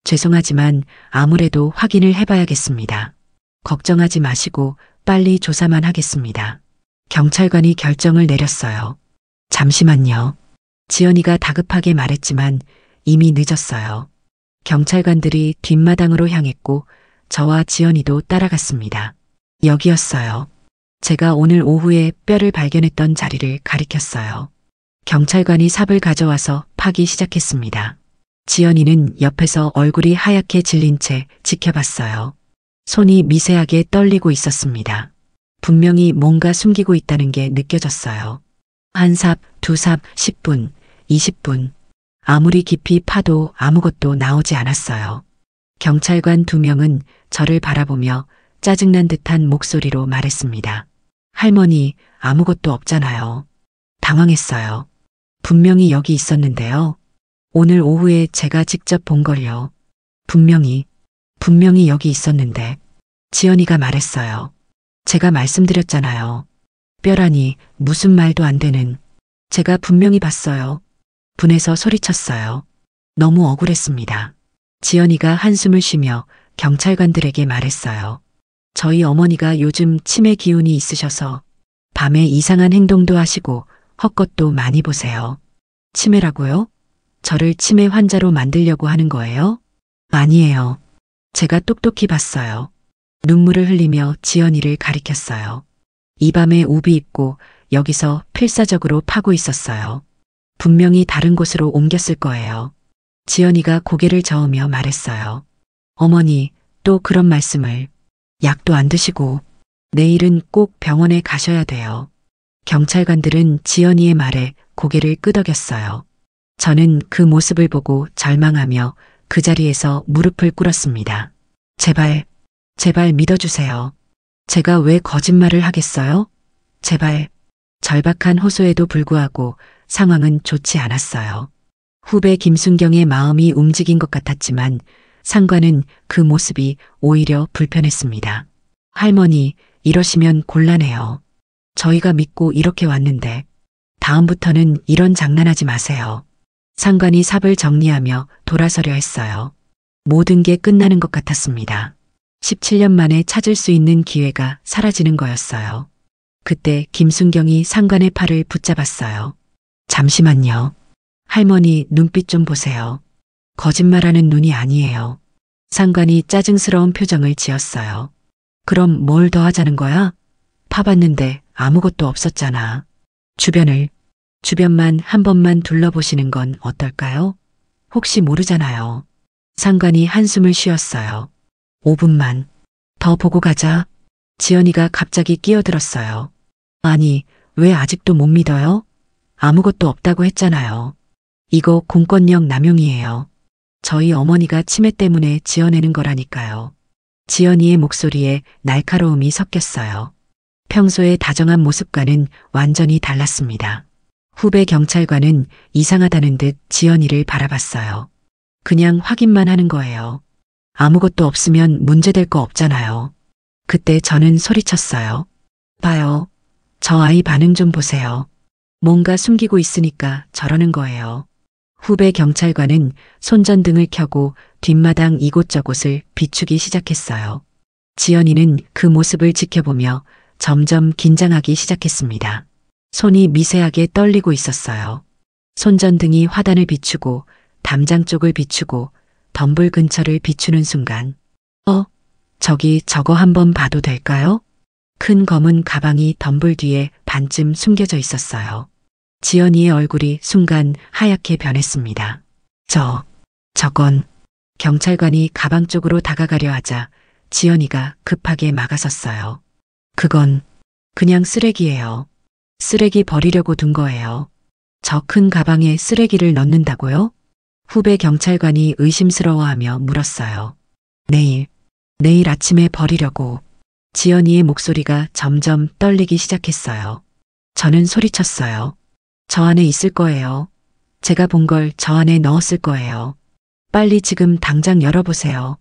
죄송하지만 아무래도 확인을 해봐야겠습니다. 걱정하지 마시고 빨리 조사만 하겠습니다. 경찰관이 결정을 내렸어요. 잠시만요. 지연이가 다급하게 말했지만 이미 늦었어요. 경찰관들이 뒷마당으로 향했고 저와 지연이도 따라갔습니다. 여기였어요. 제가 오늘 오후에 뼈를 발견했던 자리를 가리켰어요. 경찰관이 삽을 가져와서 파기 시작했습니다. 지연이는 옆에서 얼굴이 하얗게 질린 채 지켜봤어요. 손이 미세하게 떨리고 있었습니다. 분명히 뭔가 숨기고 있다는 게 느껴졌어요. 한 삽, 두 삽, 10분, 20분. 아무리 깊이 파도 아무것도 나오지 않았어요. 경찰관 2명은 저를 바라보며 짜증난 듯한 목소리로 말했습니다. 할머니, 아무것도 없잖아요. 당황했어요. 분명히 여기 있었는데요. 오늘 오후에 제가 직접 본 걸요. 분명히 여기 있었는데. 지연이가 말했어요. 제가 말씀드렸잖아요. 뼈라니 무슨 말도 안 되는. 제가 분명히 봤어요. 분해서 소리쳤어요. 너무 억울했습니다. 지연이가 한숨을 쉬며 경찰관들에게 말했어요. 저희 어머니가 요즘 치매 기운이 있으셔서 밤에 이상한 행동도 하시고 헛것도 많이 보세요. 치매라고요? 저를 치매 환자로 만들려고 하는 거예요? 아니에요. 제가 똑똑히 봤어요. 눈물을 흘리며 지연이를 가리켰어요. 이 밤에 우비 입고 여기서 필사적으로 파고 있었어요. 분명히 다른 곳으로 옮겼을 거예요. 지연이가 고개를 저으며 말했어요. 어머니, 또 그런 말씀을. 약도 안 드시고 내일은 꼭 병원에 가셔야 돼요. 경찰관들은 지연이의 말에 고개를 끄덕였어요. 저는 그 모습을 보고 절망하며 그 자리에서 무릎을 꿇었습니다. 제발 믿어주세요. 제가 왜 거짓말을 하겠어요? 제발. 절박한 호소에도 불구하고 상황은 좋지 않았어요. 후배 김순경의 마음이 움직인 것 같았지만 상관은 그 모습이 오히려 불편했습니다. 할머니, 이러시면 곤란해요. 저희가 믿고 이렇게 왔는데 다음부터는 이런 장난하지 마세요. 상관이 삽을 정리하며 돌아서려 했어요. 모든 게 끝나는 것 같았습니다. 17년 만에 찾을 수 있는 기회가 사라지는 거였어요. 그때 김순경이 상관의 팔을 붙잡았어요. 잠시만요. 할머니, 눈빛 좀 보세요. 거짓말하는 눈이 아니에요. 상관이 짜증스러운 표정을 지었어요. 그럼 뭘 더 하자는 거야? 파봤는데 아무것도 없었잖아. 주변만 한 번만 둘러보시는 건 어떨까요? 혹시 모르잖아요. 상관이 한숨을 쉬었어요. 5분만 더 보고 가자. 지연이가 갑자기 끼어들었어요. 아니, 왜 아직도 못 믿어요? 아무것도 없다고 했잖아요. 이거 공권력 남용이에요. 저희 어머니가 치매 때문에 지어내는 거라니까요. 지연이의 목소리에 날카로움이 섞였어요. 평소의 다정한 모습과는 완전히 달랐습니다. 후배 경찰관은 이상하다는 듯 지연이를 바라봤어요. 그냥 확인만 하는 거예요. 아무것도 없으면 문제될 거 없잖아요. 그때 저는 소리쳤어요. 봐요. 저 아이 반응 좀 보세요. 뭔가 숨기고 있으니까 저러는 거예요. 후배 경찰관은 손전등을 켜고 뒷마당 이곳저곳을 비추기 시작했어요. 지연이는 그 모습을 지켜보며 점점 긴장하기 시작했습니다. 손이 미세하게 떨리고 있었어요. 손전등이 화단을 비추고 담장 쪽을 비추고 덤불 근처를 비추는 순간 저거 한번 봐도 될까요? 큰 검은 가방이 덤불 뒤에 반쯤 숨겨져 있었어요. 지연이의 얼굴이 순간 하얗게 변했습니다. 저건 경찰관이 가방 쪽으로 다가가려 하자 지연이가 급하게 막아섰어요. 그건 그냥 쓰레기예요. 쓰레기 버리려고 둔 거예요. 저 큰 가방에 쓰레기를 넣는다고요? 후배 경찰관이 의심스러워하며 물었어요. 내일 아침에 버리려고. 지연이의 목소리가 점점 떨리기 시작했어요. 저는 소리쳤어요. 저 안에 있을 거예요. 제가 본 걸 저 안에 넣었을 거예요. 빨리 지금 당장 열어보세요.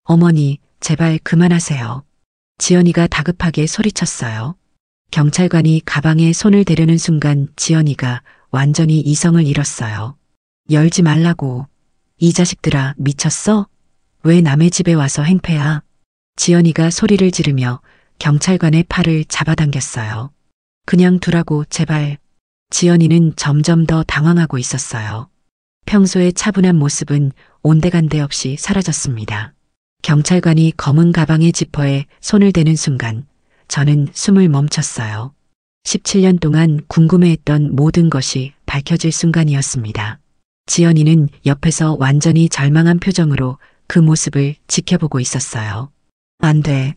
어머니, 제발 그만하세요. 지연이가 다급하게 소리쳤어요. 경찰관이 가방에 손을 대려는 순간 지연이가 완전히 이성을 잃었어요. 열지 말라고. 이 자식들아, 미쳤어? 왜 남의 집에 와서 행패야? 지연이가 소리를 지르며 경찰관의 팔을 잡아당겼어요. 그냥 두라고, 제발. 지연이는 점점 더 당황하고 있었어요. 평소의 차분한 모습은 온데간데 없이 사라졌습니다. 경찰관이 검은 가방의 지퍼에 손을 대는 순간 저는 숨을 멈췄어요. 17년 동안 궁금해했던 모든 것이 밝혀질 순간이었습니다. 지연이는 옆에서 완전히 절망한 표정으로 그 모습을 지켜보고 있었어요. 안 돼.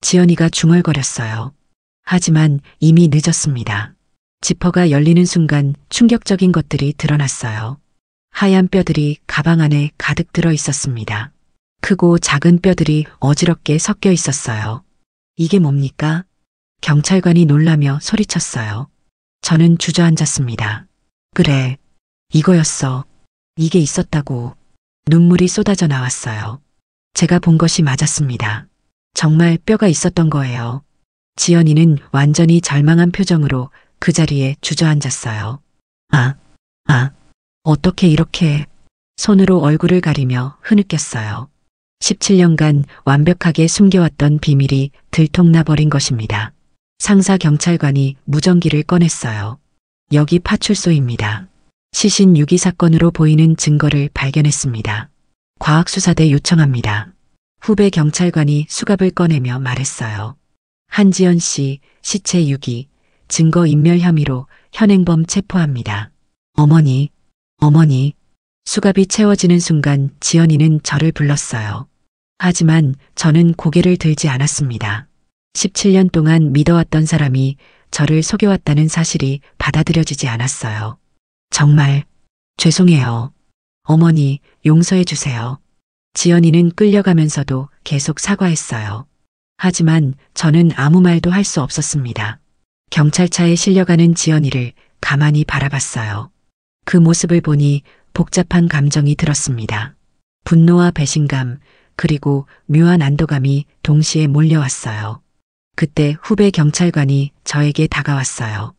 지연이가 중얼거렸어요. 하지만 이미 늦었습니다. 지퍼가 열리는 순간 충격적인 것들이 드러났어요. 하얀 뼈들이 가방 안에 가득 들어 있었습니다. 크고 작은 뼈들이 어지럽게 섞여 있었어요. 이게 뭡니까? 경찰관이 놀라며 소리쳤어요. 저는 주저앉았습니다. 그래, 이거였어. 이게 있었다고. 눈물이 쏟아져 나왔어요. 제가 본 것이 맞았습니다. 정말 뼈가 있었던 거예요. 지연이는 완전히 절망한 표정으로 그 자리에 주저앉았어요. 어떻게 이렇게 손으로 얼굴을 가리며 흐느꼈어요. 17년간 완벽하게 숨겨왔던 비밀이 들통나버린 것입니다. 상사 경찰관이 무전기를 꺼냈어요. 여기 파출소입니다. 시신 유기 사건으로 보이는 증거를 발견했습니다. 과학수사대 요청합니다. 후배 경찰관이 수갑을 꺼내며 말했어요. 한지연 씨 시체 유기, 증거 인멸 혐의로 현행범 체포합니다. 어머니. 수갑이 채워지는 순간 지연이는 저를 불렀어요. 하지만 저는 고개를 들지 않았습니다. 17년 동안 믿어왔던 사람이 저를 속여왔다는 사실이 받아들여지지 않았어요. 정말 죄송해요. 어머니, 용서해 주세요. 지연이는 끌려가면서도 계속 사과했어요. 하지만 저는 아무 말도 할 수 없었습니다. 경찰차에 실려가는 지연이를 가만히 바라봤어요. 그 모습을 보니 복잡한 감정이 들었습니다. 분노와 배신감, 그리고 묘한 안도감이 동시에 몰려왔어요. 그때 후배 경찰관이 저에게 다가왔어요.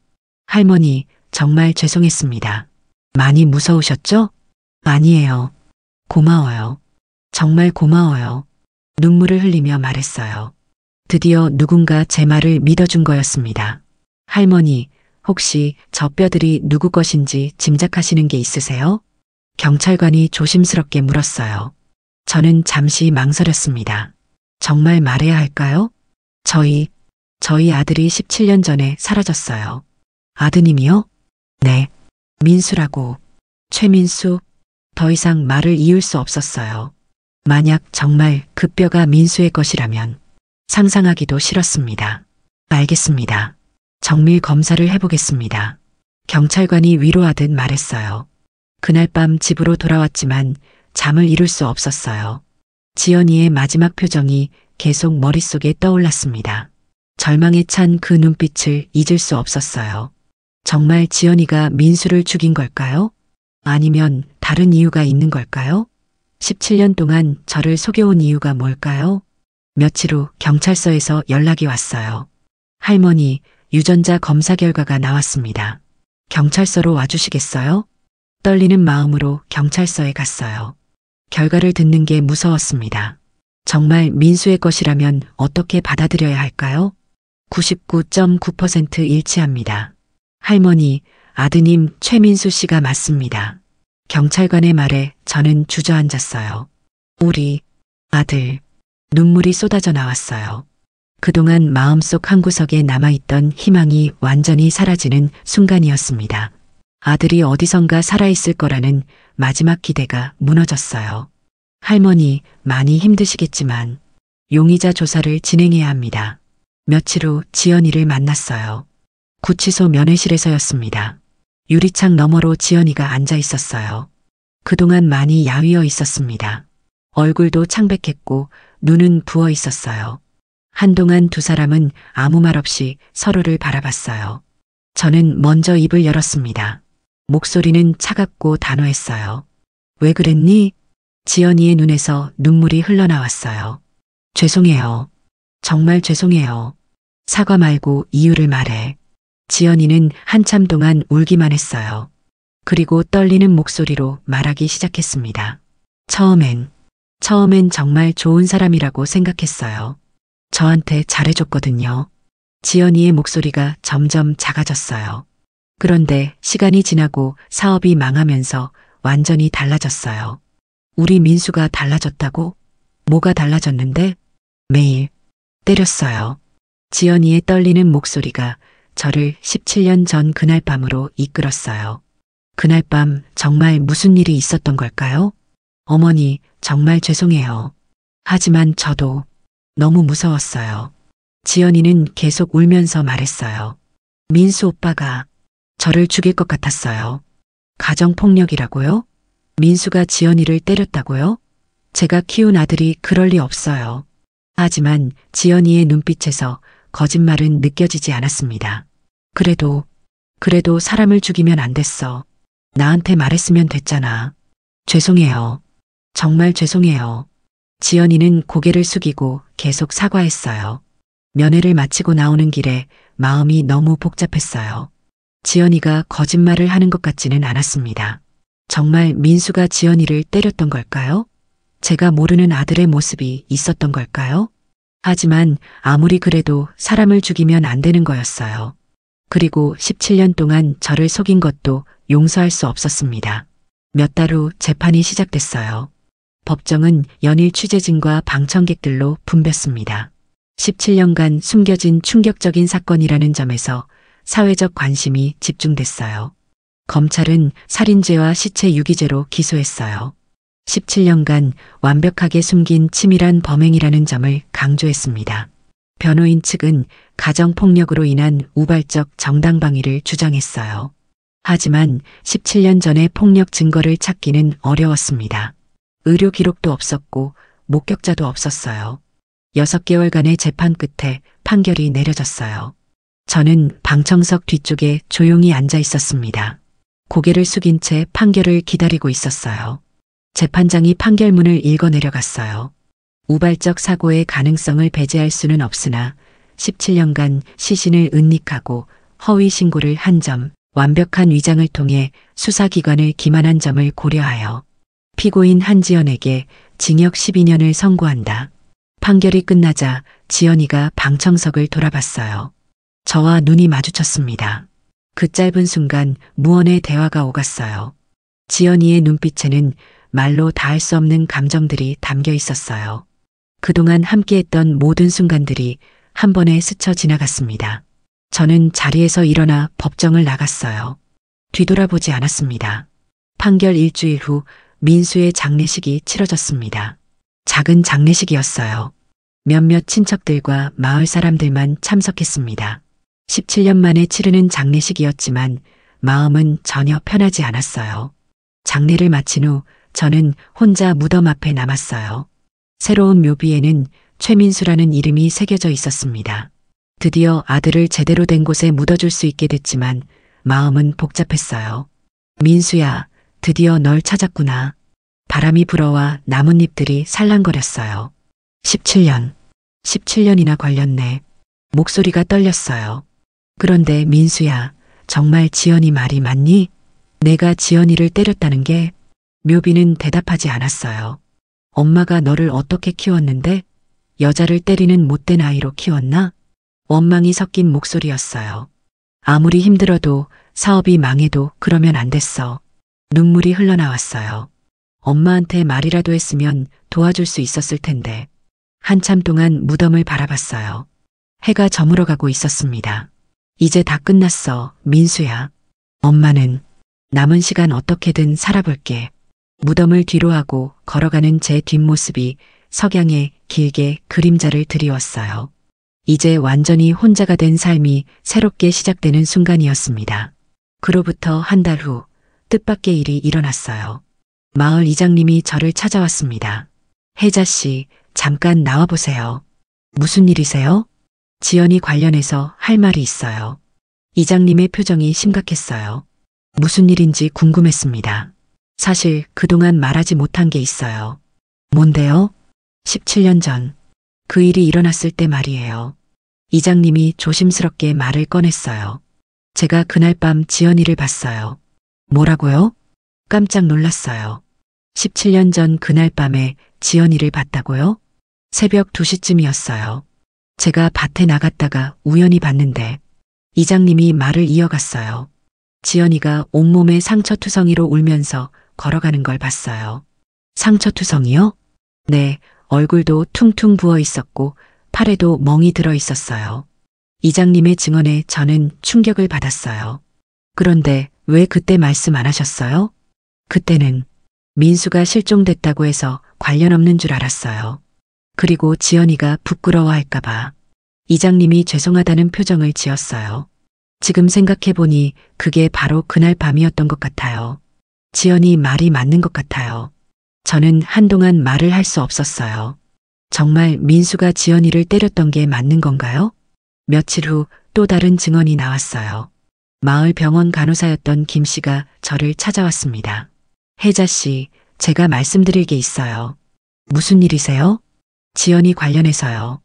할머니, 정말 죄송했습니다. 많이 무서우셨죠? 아니에요. 고마워요. 정말 고마워요. 눈물을 흘리며 말했어요. 드디어 누군가 제 말을 믿어준 거였습니다. 할머니, 혹시 저 뼈들이 누구 것인지 짐작하시는 게 있으세요? 경찰관이 조심스럽게 물었어요. 저는 잠시 망설였습니다. 정말 말해야 할까요? 저희 아들이 17년 전에 사라졌어요. 아드님이요? 네. 민수라고. 최민수. 더 이상 말을 이을 수 없었어요. 만약 정말 그 뼈가 민수의 것이라면 상상하기도 싫었습니다. 알겠습니다. 정밀 검사를 해보겠습니다. 경찰관이 위로하듯 말했어요. 그날 밤 집으로 돌아왔지만 잠을 이룰 수 없었어요. 지연이의 마지막 표정이 계속 머릿속에 떠올랐습니다. 절망에 찬 그 눈빛을 잊을 수 없었어요. 정말 지연이가 민수를 죽인 걸까요? 아니면 다른 이유가 있는 걸까요? 17년 동안 저를 속여온 이유가 뭘까요? 며칠 후 경찰서에서 연락이 왔어요. 할머니, 유전자 검사 결과가 나왔습니다. 경찰서로 와주시겠어요? 떨리는 마음으로 경찰서에 갔어요. 결과를 듣는 게 무서웠습니다. 정말 민수의 것이라면 어떻게 받아들여야 할까요? 99.9% 일치합니다. 할머니, 아드님 최민수 씨가 맞습니다. 경찰관의 말에 저는 주저앉았어요. 우리 아들. 눈물이 쏟아져 나왔어요. 그동안 마음속 한구석에 남아있던 희망이 완전히 사라지는 순간이었습니다. 아들이 어디선가 살아있을 거라는 마지막 기대가 무너졌어요. 할머니, 많이 힘드시겠지만 용의자 조사를 진행해야 합니다. 며칠 후 지연이를 만났어요. 구치소 면회실에서였습니다. 유리창 너머로 지연이가 앉아 있었어요. 그동안 많이 야위어 있었습니다. 얼굴도 창백했고 눈은 부어 있었어요. 한동안 두 사람은 아무 말 없이 서로를 바라봤어요. 저는 먼저 입을 열었습니다. 목소리는 차갑고 단호했어요. 왜 그랬니? 지연이의 눈에서 눈물이 흘러나왔어요. 죄송해요. 정말 죄송해요. 사과 말고 이유를 말해. 지연이는 한참 동안 울기만 했어요. 그리고 떨리는 목소리로 말하기 시작했습니다. 처음엔 정말 좋은 사람이라고 생각했어요. 저한테 잘해줬거든요. 지연이의 목소리가 점점 작아졌어요. 그런데 시간이 지나고 사업이 망하면서 완전히 달라졌어요. 우리 민수가 달라졌다고? 뭐가 달라졌는데? 매일 때렸어요. 지연이의 떨리는 목소리가 저를 17년 전 그날 밤으로 이끌었어요. 그날 밤 정말 무슨 일이 있었던 걸까요? 어머니, 정말 죄송해요. 하지만 저도 너무 무서웠어요. 지연이는 계속 울면서 말했어요. 민수 오빠가 저를 죽일 것 같았어요. 가정폭력이라고요? 민수가 지연이를 때렸다고요? 제가 키운 아들이 그럴 리 없어요. 하지만 지연이의 눈빛에서 거짓말은 느껴지지 않았습니다. 그래도 사람을 죽이면 안 됐어. 나한테 말했으면 됐잖아. 죄송해요. 정말 죄송해요. 지연이는 고개를 숙이고 계속 사과했어요. 면회를 마치고 나오는 길에 마음이 너무 복잡했어요. 지연이가 거짓말을 하는 것 같지는 않았습니다. 정말 민수가 지연이를 때렸던 걸까요? 제가 모르는 아들의 모습이 있었던 걸까요? 하지만 아무리 그래도 사람을 죽이면 안 되는 거였어요. 그리고 17년 동안 저를 속인 것도 용서할 수 없었습니다. 몇 달 후 재판이 시작됐어요. 법정은 연일 취재진과 방청객들로 붐볐습니다. 17년간 숨겨진 충격적인 사건이라는 점에서 사회적 관심이 집중됐어요. 검찰은 살인죄와 시체 유기죄로 기소했어요. 17년간 완벽하게 숨긴 치밀한 범행이라는 점을 강조했습니다. 변호인 측은 가정폭력으로 인한 우발적 정당방위를 주장했어요. 하지만 17년 전의 폭력 증거를 찾기는 어려웠습니다. 의료 기록도 없었고 목격자도 없었어요. 6개월간의 재판 끝에 판결이 내려졌어요. 저는 방청석 뒤쪽에 조용히 앉아 있었습니다. 고개를 숙인 채 판결을 기다리고 있었어요. 재판장이 판결문을 읽어 내려갔어요. 우발적 사고의 가능성을 배제할 수는 없으나 17년간 시신을 은닉하고 허위 신고를 한 점, 완벽한 위장을 통해 수사기관을 기만한 점을 고려하여 피고인 한지연에게 징역 12년을 선고한다. 판결이 끝나자 지연이가 방청석을 돌아봤어요. 저와 눈이 마주쳤습니다. 그 짧은 순간 무언의 대화가 오갔어요. 지연이의 눈빛에는 말로 다할 수 없는 감정들이 담겨 있었어요. 그동안 함께했던 모든 순간들이 한 번에 스쳐 지나갔습니다. 저는 자리에서 일어나 법정을 나갔어요. 뒤돌아보지 않았습니다. 판결 일주일 후 민수의 장례식이 치러졌습니다. 작은 장례식이었어요. 몇몇 친척들과 마을 사람들만 참석했습니다. 17년 만에 치르는 장례식이었지만 마음은 전혀 편하지 않았어요. 장례를 마친 후 저는 혼자 무덤 앞에 남았어요. 새로운 묘비에는 최민수라는 이름이 새겨져 있었습니다. 드디어 아들을 제대로 된 곳에 묻어줄 수 있게 됐지만 마음은 복잡했어요. 민수야, 드디어 널 찾았구나. 바람이 불어와 나뭇잎들이 살랑거렸어요. 17년이나 걸렸네. 목소리가 떨렸어요. 그런데 민수야, 정말 지연이 말이 맞니? 내가 지연이를 때렸다는 게? 묘비는 대답하지 않았어요. 엄마가 너를 어떻게 키웠는데? 여자를 때리는 못된 아이로 키웠나? 원망이 섞인 목소리였어요. 아무리 힘들어도 사업이 망해도 그러면 안 됐어. 눈물이 흘러나왔어요. 엄마한테 말이라도 했으면 도와줄 수 있었을 텐데. 한참 동안 무덤을 바라봤어요. 해가 저물어가고 있었습니다. 이제 다 끝났어, 민수야. 엄마는 남은 시간 어떻게든 살아볼게. 무덤을 뒤로하고 걸어가는 제 뒷모습이 석양에 길게 그림자를 드리웠어요. 이제 완전히 혼자가 된 삶이 새롭게 시작되는 순간이었습니다. 그로부터 한 달 후 뜻밖의 일이 일어났어요. 마을 이장님이 저를 찾아왔습니다. 혜자 씨, 잠깐 나와보세요. 무슨 일이세요? 지연이 관련해서 할 말이 있어요. 이장님의 표정이 심각했어요. 무슨 일인지 궁금했습니다. 사실 그동안 말하지 못한 게 있어요. 뭔데요? 17년 전 그 일이 일어났을 때 말이에요. 이장님이 조심스럽게 말을 꺼냈어요. 제가 그날 밤 지연이를 봤어요. 뭐라고요? 깜짝 놀랐어요. 17년 전 그날 밤에 지연이를 봤다고요? 새벽 2시쯤이었어요. 제가 밭에 나갔다가 우연히 봤는데 이장님이 말을 이어갔어요. 지연이가 온몸에 상처투성이로 울면서 걸어가는 걸 봤어요. 상처투성이요? 네, 얼굴도 퉁퉁 부어 있었고 팔에도 멍이 들어 있었어요. 이장님의 증언에 저는 충격을 받았어요. 그런데 왜 그때 말씀 안 하셨어요? 그때는 민수가 실종됐다고 해서 관련 없는 줄 알았어요. 그리고 지연이가 부끄러워할까봐 이장님이 죄송하다는 표정을 지었어요. 지금 생각해보니 그게 바로 그날 밤이었던 것 같아요. 지연이 말이 맞는 것 같아요. 저는 한동안 말을 할 수 없었어요. 정말 민수가 지연이를 때렸던 게 맞는 건가요? 며칠 후 또 다른 증언이 나왔어요. 마을 병원 간호사였던 김 씨가 저를 찾아왔습니다. 혜자 씨, 제가 말씀드릴 게 있어요. 무슨 일이세요? 지연이 관련해서요.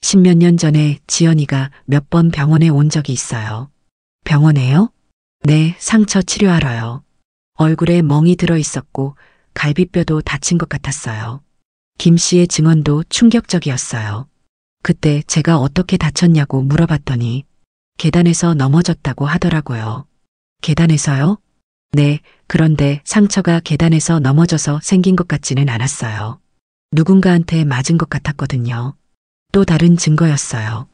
십몇 년 전에 지연이가 몇 번 병원에 온 적이 있어요. 병원에요? 네, 상처 치료하러요. 얼굴에 멍이 들어 있었고 갈비뼈도 다친 것 같았어요. 김 씨의 증언도 충격적이었어요. 그때 제가 어떻게 다쳤냐고 물어봤더니 계단에서 넘어졌다고 하더라고요. 계단에서요? 네, 그런데 상처가 계단에서 넘어져서 생긴 것 같지는 않았어요. 누군가한테 맞은 것 같았거든요. 또 다른 증거였어요.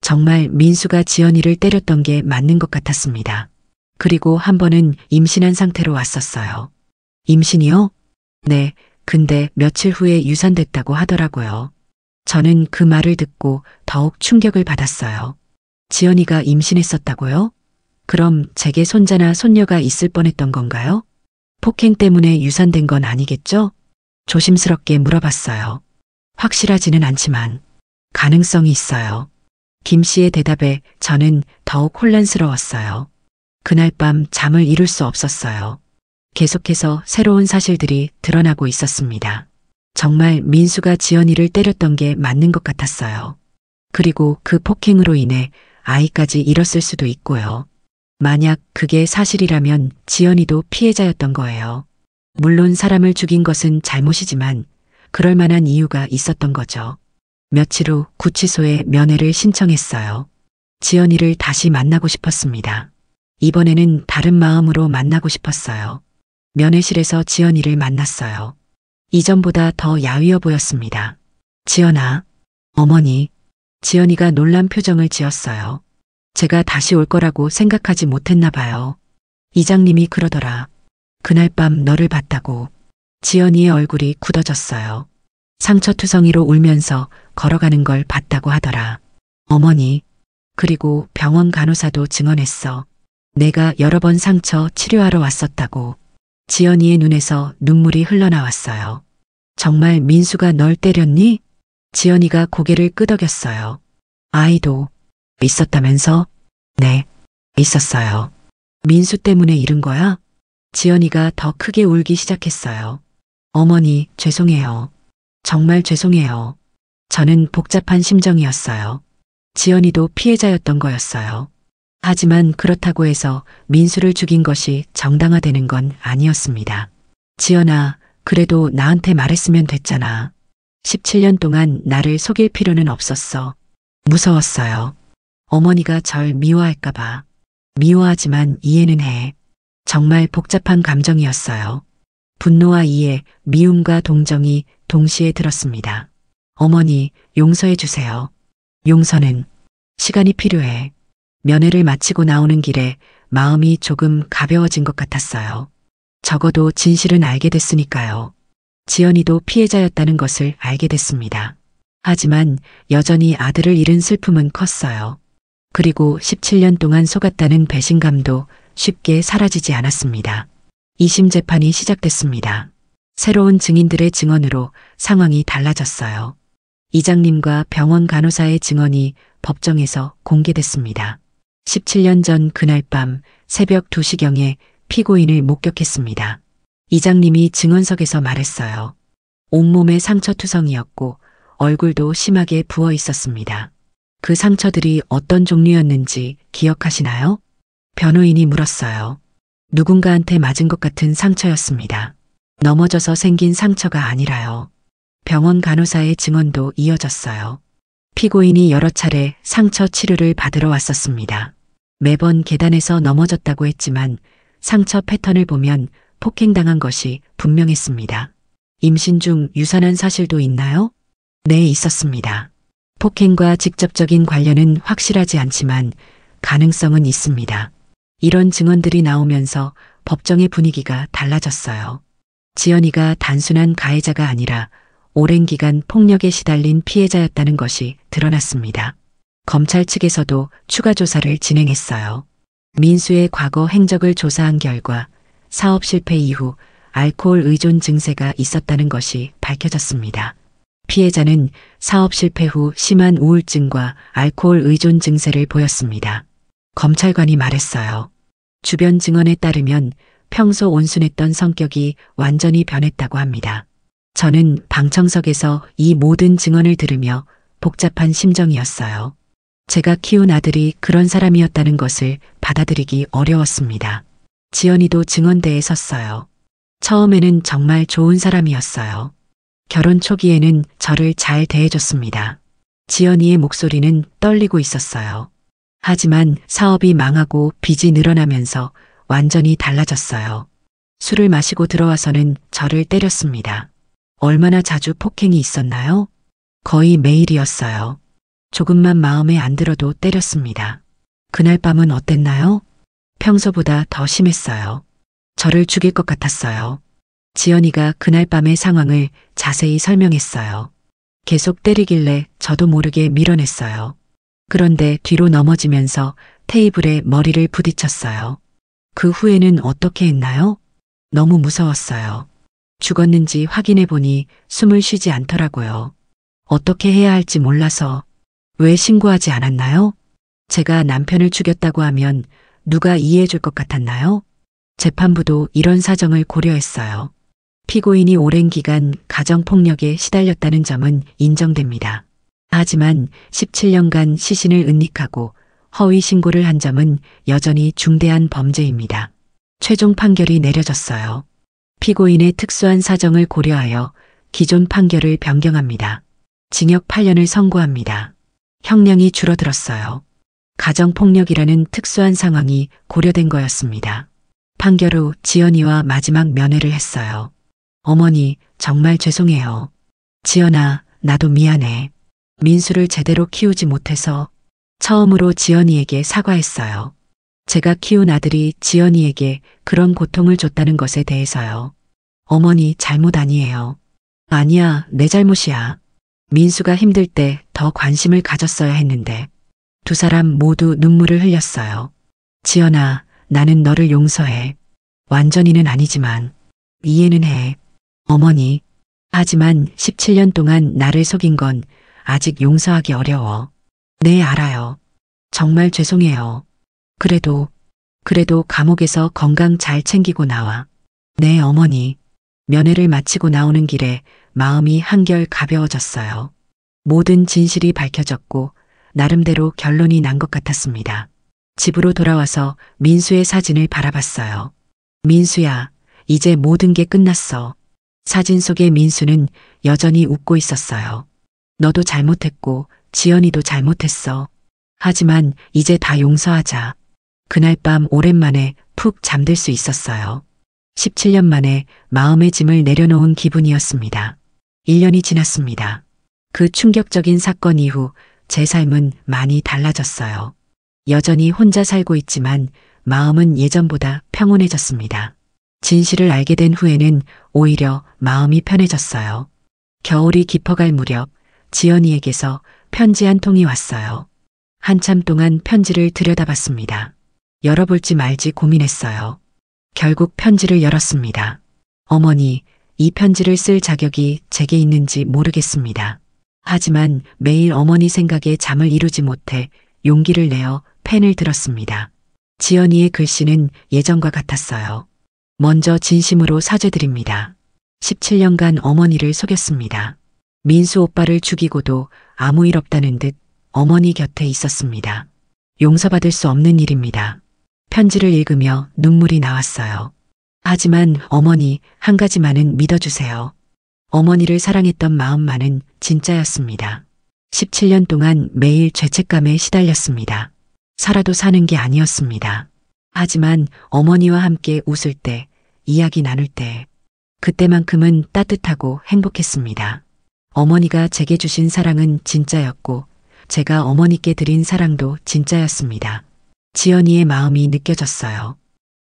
정말 민수가 지연이를 때렸던 게 맞는 것 같았습니다. 그리고 한 번은 임신한 상태로 왔었어요. 임신이요? 네, 근데 며칠 후에 유산됐다고 하더라고요. 저는 그 말을 듣고 더욱 충격을 받았어요. 지연이가 임신했었다고요? 그럼 제게 손자나 손녀가 있을 뻔했던 건가요? 폭행 때문에 유산된 건 아니겠죠? 조심스럽게 물어봤어요. 확실하지는 않지만 가능성이 있어요. 김 씨의 대답에 저는 더욱 혼란스러웠어요. 그날 밤 잠을 이룰 수 없었어요. 계속해서 새로운 사실들이 드러나고 있었습니다. 정말 민수가 지연이를 때렸던 게 맞는 것 같았어요. 그리고 그 폭행으로 인해 아이까지 잃었을 수도 있고요. 만약 그게 사실이라면 지연이도 피해자였던 거예요. 물론 사람을 죽인 것은 잘못이지만 그럴 만한 이유가 있었던 거죠. 며칠 후 구치소에 면회를 신청했어요. 지연이를 다시 만나고 싶었습니다. 이번에는 다른 마음으로 만나고 싶었어요. 면회실에서 지연이를 만났어요. 이전보다 더 야위어 보였습니다. 지연아, 어머니. 지연이가 놀란 표정을 지었어요. 제가 다시 올 거라고 생각하지 못했나 봐요. 이장님이 그러더라. 그날 밤 너를 봤다고. 지연이의 얼굴이 굳어졌어요. 상처투성이로 울면서 걸어가는 걸 봤다고 하더라. 어머니. 그리고 병원 간호사도 증언했어. 내가 여러 번 상처 치료하러 왔었다고. 지연이의 눈에서 눈물이 흘러나왔어요. 정말 민수가 널 때렸니? 지연이가 고개를 끄덕였어요. 아이도 있었다면서? 네, 있었어요. 민수 때문에 잃은 거야? 지연이가 더 크게 울기 시작했어요. 어머니, 죄송해요. 정말 죄송해요. 저는 복잡한 심정이었어요. 지연이도 피해자였던 거였어요. 하지만 그렇다고 해서 민수를 죽인 것이 정당화되는 건 아니었습니다. 지연아, 그래도 나한테 말했으면 됐잖아. 17년 동안 나를 속일 필요는 없었어. 무서웠어요. 어머니가 절 미워할까봐. 미워하지만 이해는 해. 정말 복잡한 감정이었어요. 분노와 이해, 미움과 동정이 동시에 들었습니다. 어머니, 용서해 주세요. 용서는 시간이 필요해. 면회를 마치고 나오는 길에 마음이 조금 가벼워진 것 같았어요. 적어도 진실은 알게 됐으니까요. 지연이도 피해자였다는 것을 알게 됐습니다. 하지만 여전히 아들을 잃은 슬픔은 컸어요. 그리고 17년 동안 속았다는 배신감도 쉽게 사라지지 않았습니다. 2심 재판이 시작됐습니다. 새로운 증인들의 증언으로 상황이 달라졌어요. 이장님과 병원 간호사의 증언이 법정에서 공개됐습니다. 17년 전 그날 밤 새벽 2시경에 피고인을 목격했습니다. 이장님이 증언석에서 말했어요. 온몸에 상처투성이었고 얼굴도 심하게 부어 있었습니다. 그 상처들이 어떤 종류였는지 기억하시나요? 변호인이 물었어요. 누군가한테 맞은 것 같은 상처였습니다. 넘어져서 생긴 상처가 아니라요. 병원 간호사의 증언도 이어졌어요. 피고인이 여러 차례 상처 치료를 받으러 왔었습니다. 매번 계단에서 넘어졌다고 했지만 상처 패턴을 보면 폭행당한 것이 분명했습니다. 임신 중 유산한 사실도 있나요? 네, 있었습니다. 폭행과 직접적인 관련은 확실하지 않지만 가능성은 있습니다. 이런 증언들이 나오면서 법정의 분위기가 달라졌어요. 지연이가 단순한 가해자가 아니라 오랜 기간 폭력에 시달린 피해자였다는 것이 드러났습니다. 검찰 측에서도 추가 조사를 진행했어요. 민수의 과거 행적을 조사한 결과 사업 실패 이후 알코올 의존 증세가 있었다는 것이 밝혀졌습니다. 피해자는 사업 실패 후 심한 우울증과 알코올 의존 증세를 보였습니다. 검찰관이 말했어요. 주변 증언에 따르면 평소 온순했던 성격이 완전히 변했다고 합니다. 저는 방청석에서 이 모든 증언을 들으며 복잡한 심정이었어요. 제가 키운 아들이 그런 사람이었다는 것을 받아들이기 어려웠습니다. 지연이도 증언대에 섰어요. 처음에는 정말 좋은 사람이었어요. 결혼 초기에는 저를 잘 대해줬습니다. 지연이의 목소리는 떨리고 있었어요. 하지만 사업이 망하고 빚이 늘어나면서 완전히 달라졌어요. 술을 마시고 들어와서는 저를 때렸습니다. 얼마나 자주 폭행이 있었나요? 거의 매일이었어요. 조금만 마음에 안 들어도 때렸습니다. 그날 밤은 어땠나요? 평소보다 더 심했어요. 저를 죽일 것 같았어요. 지연이가 그날 밤의 상황을 자세히 설명했어요. 계속 때리길래 저도 모르게 밀어냈어요. 그런데 뒤로 넘어지면서 테이블에 머리를 부딪혔어요. 그 후에는 어떻게 했나요? 너무 무서웠어요. 죽었는지 확인해 보니 숨을 쉬지 않더라고요. 어떻게 해야 할지 몰라서. 왜 신고하지 않았나요? 제가 남편을 죽였다고 하면 누가 이해해 줄 것 같았나요? 재판부도 이런 사정을 고려했어요. 피고인이 오랜 기간 가정폭력에 시달렸다는 점은 인정됩니다. 하지만 17년간 시신을 은닉하고 허위 신고를 한 점은 여전히 중대한 범죄입니다. 최종 판결이 내려졌어요. 피고인의 특수한 사정을 고려하여 기존 판결을 변경합니다. 징역 8년을 선고합니다. 형량이 줄어들었어요. 가정폭력이라는 특수한 상황이 고려된 거였습니다. 판결 후 지연이와 마지막 면회를 했어요. 어머니, 정말 죄송해요. 지연아, 나도 미안해. 민수를 제대로 키우지 못해서 처음으로 지연이에게 사과했어요. 제가 키운 아들이 지연이에게 그런 고통을 줬다는 것에 대해서요. 어머니, 잘못 아니에요. 아니야, 내 잘못이야. 민수가 힘들 때 더 관심을 가졌어야 했는데. 두 사람 모두 눈물을 흘렸어요. 지연아, 나는 너를 용서해. 완전히는 아니지만 이해는 해. 어머니. 하지만 17년 동안 나를 속인 건 아직 용서하기 어려워. 네, 알아요. 정말 죄송해요. 그래도 감옥에서 건강 잘 챙기고 나와. 네, 어머니. 면회를 마치고 나오는 길에 마음이 한결 가벼워졌어요. 모든 진실이 밝혀졌고 나름대로 결론이 난 것 같았습니다. 집으로 돌아와서 민수의 사진을 바라봤어요. 민수야, 이제 모든 게 끝났어. 사진 속의 민수는 여전히 웃고 있었어요. 너도 잘못했고 지연이도 잘못했어. 하지만 이제 다 용서하자. 그날 밤 오랜만에 푹 잠들 수 있었어요. 17년 만에 마음의 짐을 내려놓은 기분이었습니다. 1년이 지났습니다. 그 충격적인 사건 이후 제 삶은 많이 달라졌어요. 여전히 혼자 살고 있지만 마음은 예전보다 평온해졌습니다. 진실을 알게 된 후에는 오히려 마음이 편해졌어요. 겨울이 깊어갈 무렵 지연이에게서 편지 한 통이 왔어요. 한참 동안 편지를 들여다봤습니다. 열어볼지 말지 고민했어요. 결국 편지를 열었습니다. 어머니, 이 편지를 쓸 자격이 제게 있는지 모르겠습니다. 하지만 매일 어머니 생각에 잠을 이루지 못해 용기를 내어 펜을 들었습니다. 지연이의 글씨는 예전과 같았어요. 먼저 진심으로 사죄드립니다. 17년간 어머니를 속였습니다. 민수 오빠를 죽이고도 아무 일 없다는 듯 어머니 곁에 있었습니다. 용서받을 수 없는 일입니다. 편지를 읽으며 눈물이 나왔어요. 하지만 어머니, 한 가지만은 믿어주세요. 어머니를 사랑했던 마음만은 진짜였습니다. 17년 동안 매일 죄책감에 시달렸습니다. 살아도 사는 게 아니었습니다. 하지만 어머니와 함께 웃을 때, 이야기 나눌 때, 그때만큼은 따뜻하고 행복했습니다. 어머니가 제게 주신 사랑은 진짜였고 제가 어머니께 드린 사랑도 진짜였습니다. 지연이의 마음이 느껴졌어요.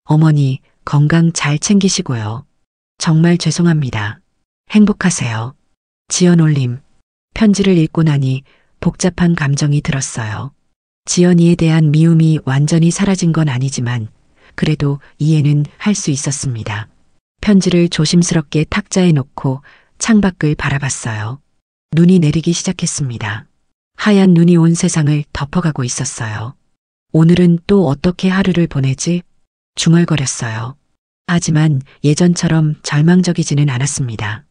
어머니, 건강 잘 챙기시고요. 정말 죄송합니다. 행복하세요. 지연 올림. 편지를 읽고 나니 복잡한 감정이 들었어요. 지연이에 대한 미움이 완전히 사라진 건 아니지만 그래도 이해는 할 수 있었습니다. 편지를 조심스럽게 탁자에 놓고 창밖을 바라봤어요. 눈이 내리기 시작했습니다. 하얀 눈이 온 세상을 덮어가고 있었어요. 오늘은 또 어떻게 하루를 보내지? 중얼거렸어요. 하지만 예전처럼 절망적이지는 않았습니다.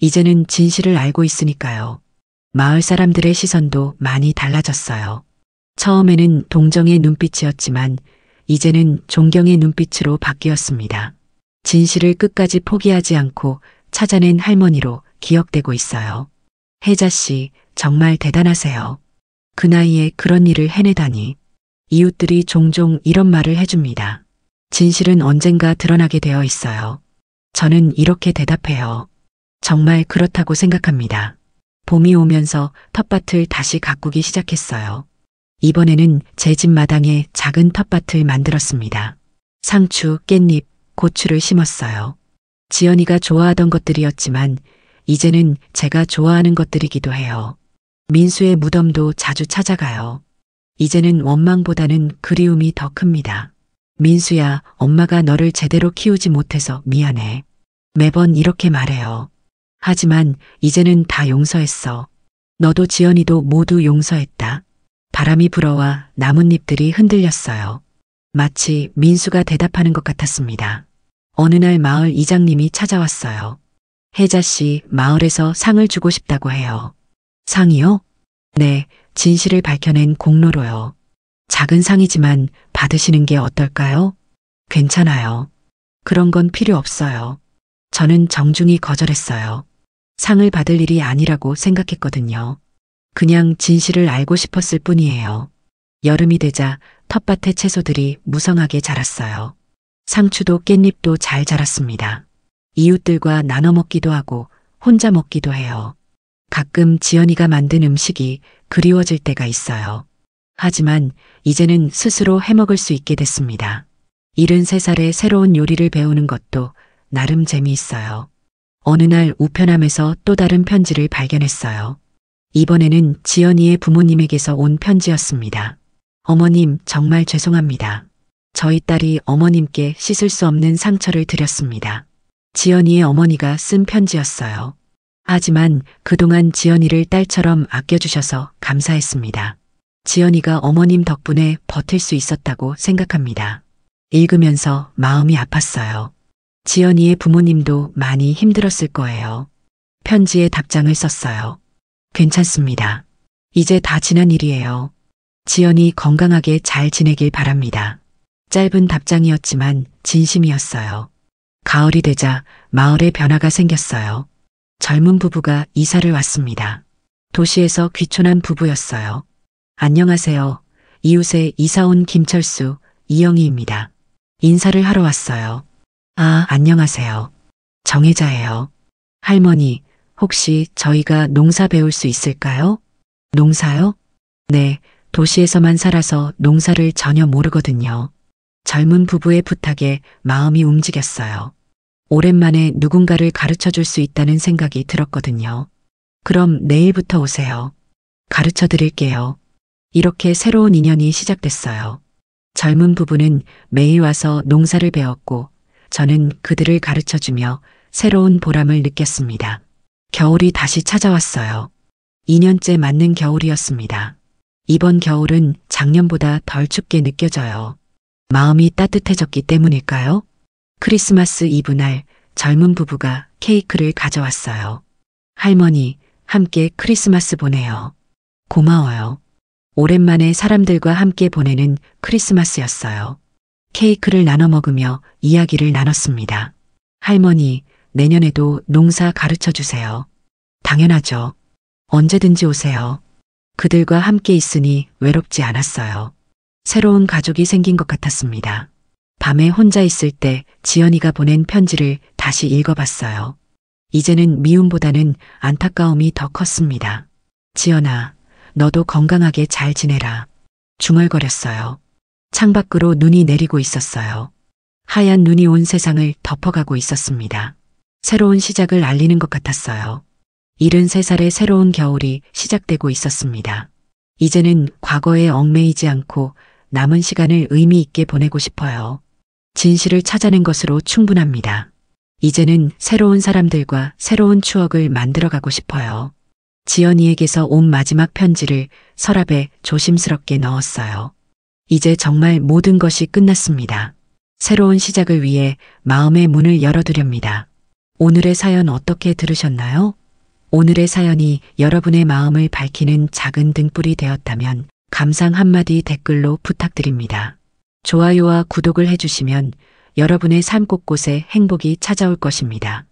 이제는 진실을 알고 있으니까요. 마을 사람들의 시선도 많이 달라졌어요. 처음에는 동정의 눈빛이었지만 이제는 존경의 눈빛으로 바뀌었습니다. 진실을 끝까지 포기하지 않고 찾아낸 할머니로 기억되고 있어요. 혜자 씨, 정말 대단하세요. 그 나이에 그런 일을 해내다니. 이웃들이 종종 이런 말을 해줍니다. 진실은 언젠가 드러나게 되어 있어요. 저는 이렇게 대답해요. 정말 그렇다고 생각합니다. 봄이 오면서 텃밭을 다시 가꾸기 시작했어요. 이번에는 제 집 마당에 작은 텃밭을 만들었습니다. 상추, 깻잎, 고추를 심었어요. 지연이가 좋아하던 것들이었지만 이제는 제가 좋아하는 것들이기도 해요. 민수의 무덤도 자주 찾아가요. 이제는 원망보다는 그리움이 더 큽니다. 민수야, 엄마가 너를 제대로 키우지 못해서 미안해. 매번 이렇게 말해요. 하지만 이제는 다 용서했어. 너도 지연이도 모두 용서했다. 바람이 불어와 나뭇잎들이 흔들렸어요. 마치 민수가 대답하는 것 같았습니다. 어느 날 마을 이장님이 찾아왔어요. 혜자 씨, 마을에서 상을 주고 싶다고 해요. 상이요? 네, 진실을 밝혀낸 공로로요. 작은 상이지만 받으시는 게 어떨까요? 괜찮아요. 그런 건 필요 없어요. 저는 정중히 거절했어요. 상을 받을 일이 아니라고 생각했거든요. 그냥 진실을 알고 싶었을 뿐이에요. 여름이 되자 텃밭의 채소들이 무성하게 자랐어요. 상추도 깻잎도 잘 자랐습니다. 이웃들과 나눠 먹기도 하고 혼자 먹기도 해요. 가끔 지연이가 만든 음식이 그리워질 때가 있어요. 하지만 이제는 스스로 해먹을 수 있게 됐습니다. 73살에 새로운 요리를 배우는 것도 나름 재미있어요. 어느 날 우편함에서 또 다른 편지를 발견했어요. 이번에는 지연이의 부모님에게서 온 편지였습니다. 어머님, 정말 죄송합니다. 저희 딸이 어머님께 씻을 수 없는 상처를 드렸습니다. 지연이의 어머니가 쓴 편지였어요. 하지만 그동안 지연이를 딸처럼 아껴주셔서 감사했습니다. 지연이가 어머님 덕분에 버틸 수 있었다고 생각합니다. 읽으면서 마음이 아팠어요. 지연이의 부모님도 많이 힘들었을 거예요. 편지에 답장을 썼어요. 괜찮습니다. 이제 다 지난 일이에요. 지연이 건강하게 잘 지내길 바랍니다. 짧은 답장이었지만 진심이었어요. 가을이 되자 마을에 변화가 생겼어요. 젊은 부부가 이사를 왔습니다. 도시에서 귀촌한 부부였어요. 안녕하세요. 이웃에 이사 온 김철수, 이영희입니다. 인사를 하러 왔어요. 아, 안녕하세요. 정혜자예요. 할머니, 혹시 저희가 농사 배울 수 있을까요? 농사요? 네, 도시에서만 살아서 농사를 전혀 모르거든요. 젊은 부부의 부탁에 마음이 움직였어요. 오랜만에 누군가를 가르쳐 줄 수 있다는 생각이 들었거든요. 그럼 내일부터 오세요. 가르쳐 드릴게요. 이렇게 새로운 인연이 시작됐어요. 젊은 부부는 매일 와서 농사를 배웠고 저는 그들을 가르쳐 주며 새로운 보람을 느꼈습니다. 겨울이 다시 찾아왔어요. 2년째 맞는 겨울이었습니다. 이번 겨울은 작년보다 덜 춥게 느껴져요. 마음이 따뜻해졌기 때문일까요? 크리스마스 이브 날 젊은 부부가 케이크를 가져왔어요. 할머니, 함께 크리스마스 보내요. 고마워요. 오랜만에 사람들과 함께 보내는 크리스마스였어요. 케이크를 나눠 먹으며 이야기를 나눴습니다. 할머니, 내년에도 농사 가르쳐 주세요. 당연하죠. 언제든지 오세요. 그들과 함께 있으니 외롭지 않았어요. 새로운 가족이 생긴 것 같았습니다. 밤에 혼자 있을 때 지연이가 보낸 편지를 다시 읽어봤어요. 이제는 미움보다는 안타까움이 더 컸습니다. 지연아, 너도 건강하게 잘 지내라. 중얼거렸어요. 창밖으로 눈이 내리고 있었어요. 하얀 눈이 온 세상을 덮어가고 있었습니다. 새로운 시작을 알리는 것 같았어요. 73살의 새로운 겨울이 시작되고 있었습니다. 이제는 과거에 얽매이지 않고 남은 시간을 의미 있게 보내고 싶어요. 진실을 찾아낸 것으로 충분합니다. 이제는 새로운 사람들과 새로운 추억을 만들어가고 싶어요. 지연이에게서 온 마지막 편지를 서랍에 조심스럽게 넣었어요. 이제 정말 모든 것이 끝났습니다. 새로운 시작을 위해 마음의 문을 열어두렵니다. 오늘의 사연 어떻게 들으셨나요? 오늘의 사연이 여러분의 마음을 밝히는 작은 등불이 되었다면 감상 한마디 댓글로 부탁드립니다. 좋아요와 구독을 해주시면 여러분의 삶 곳곳에 행복이 찾아올 것입니다.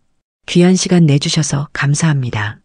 귀한 시간 내주셔서 감사합니다.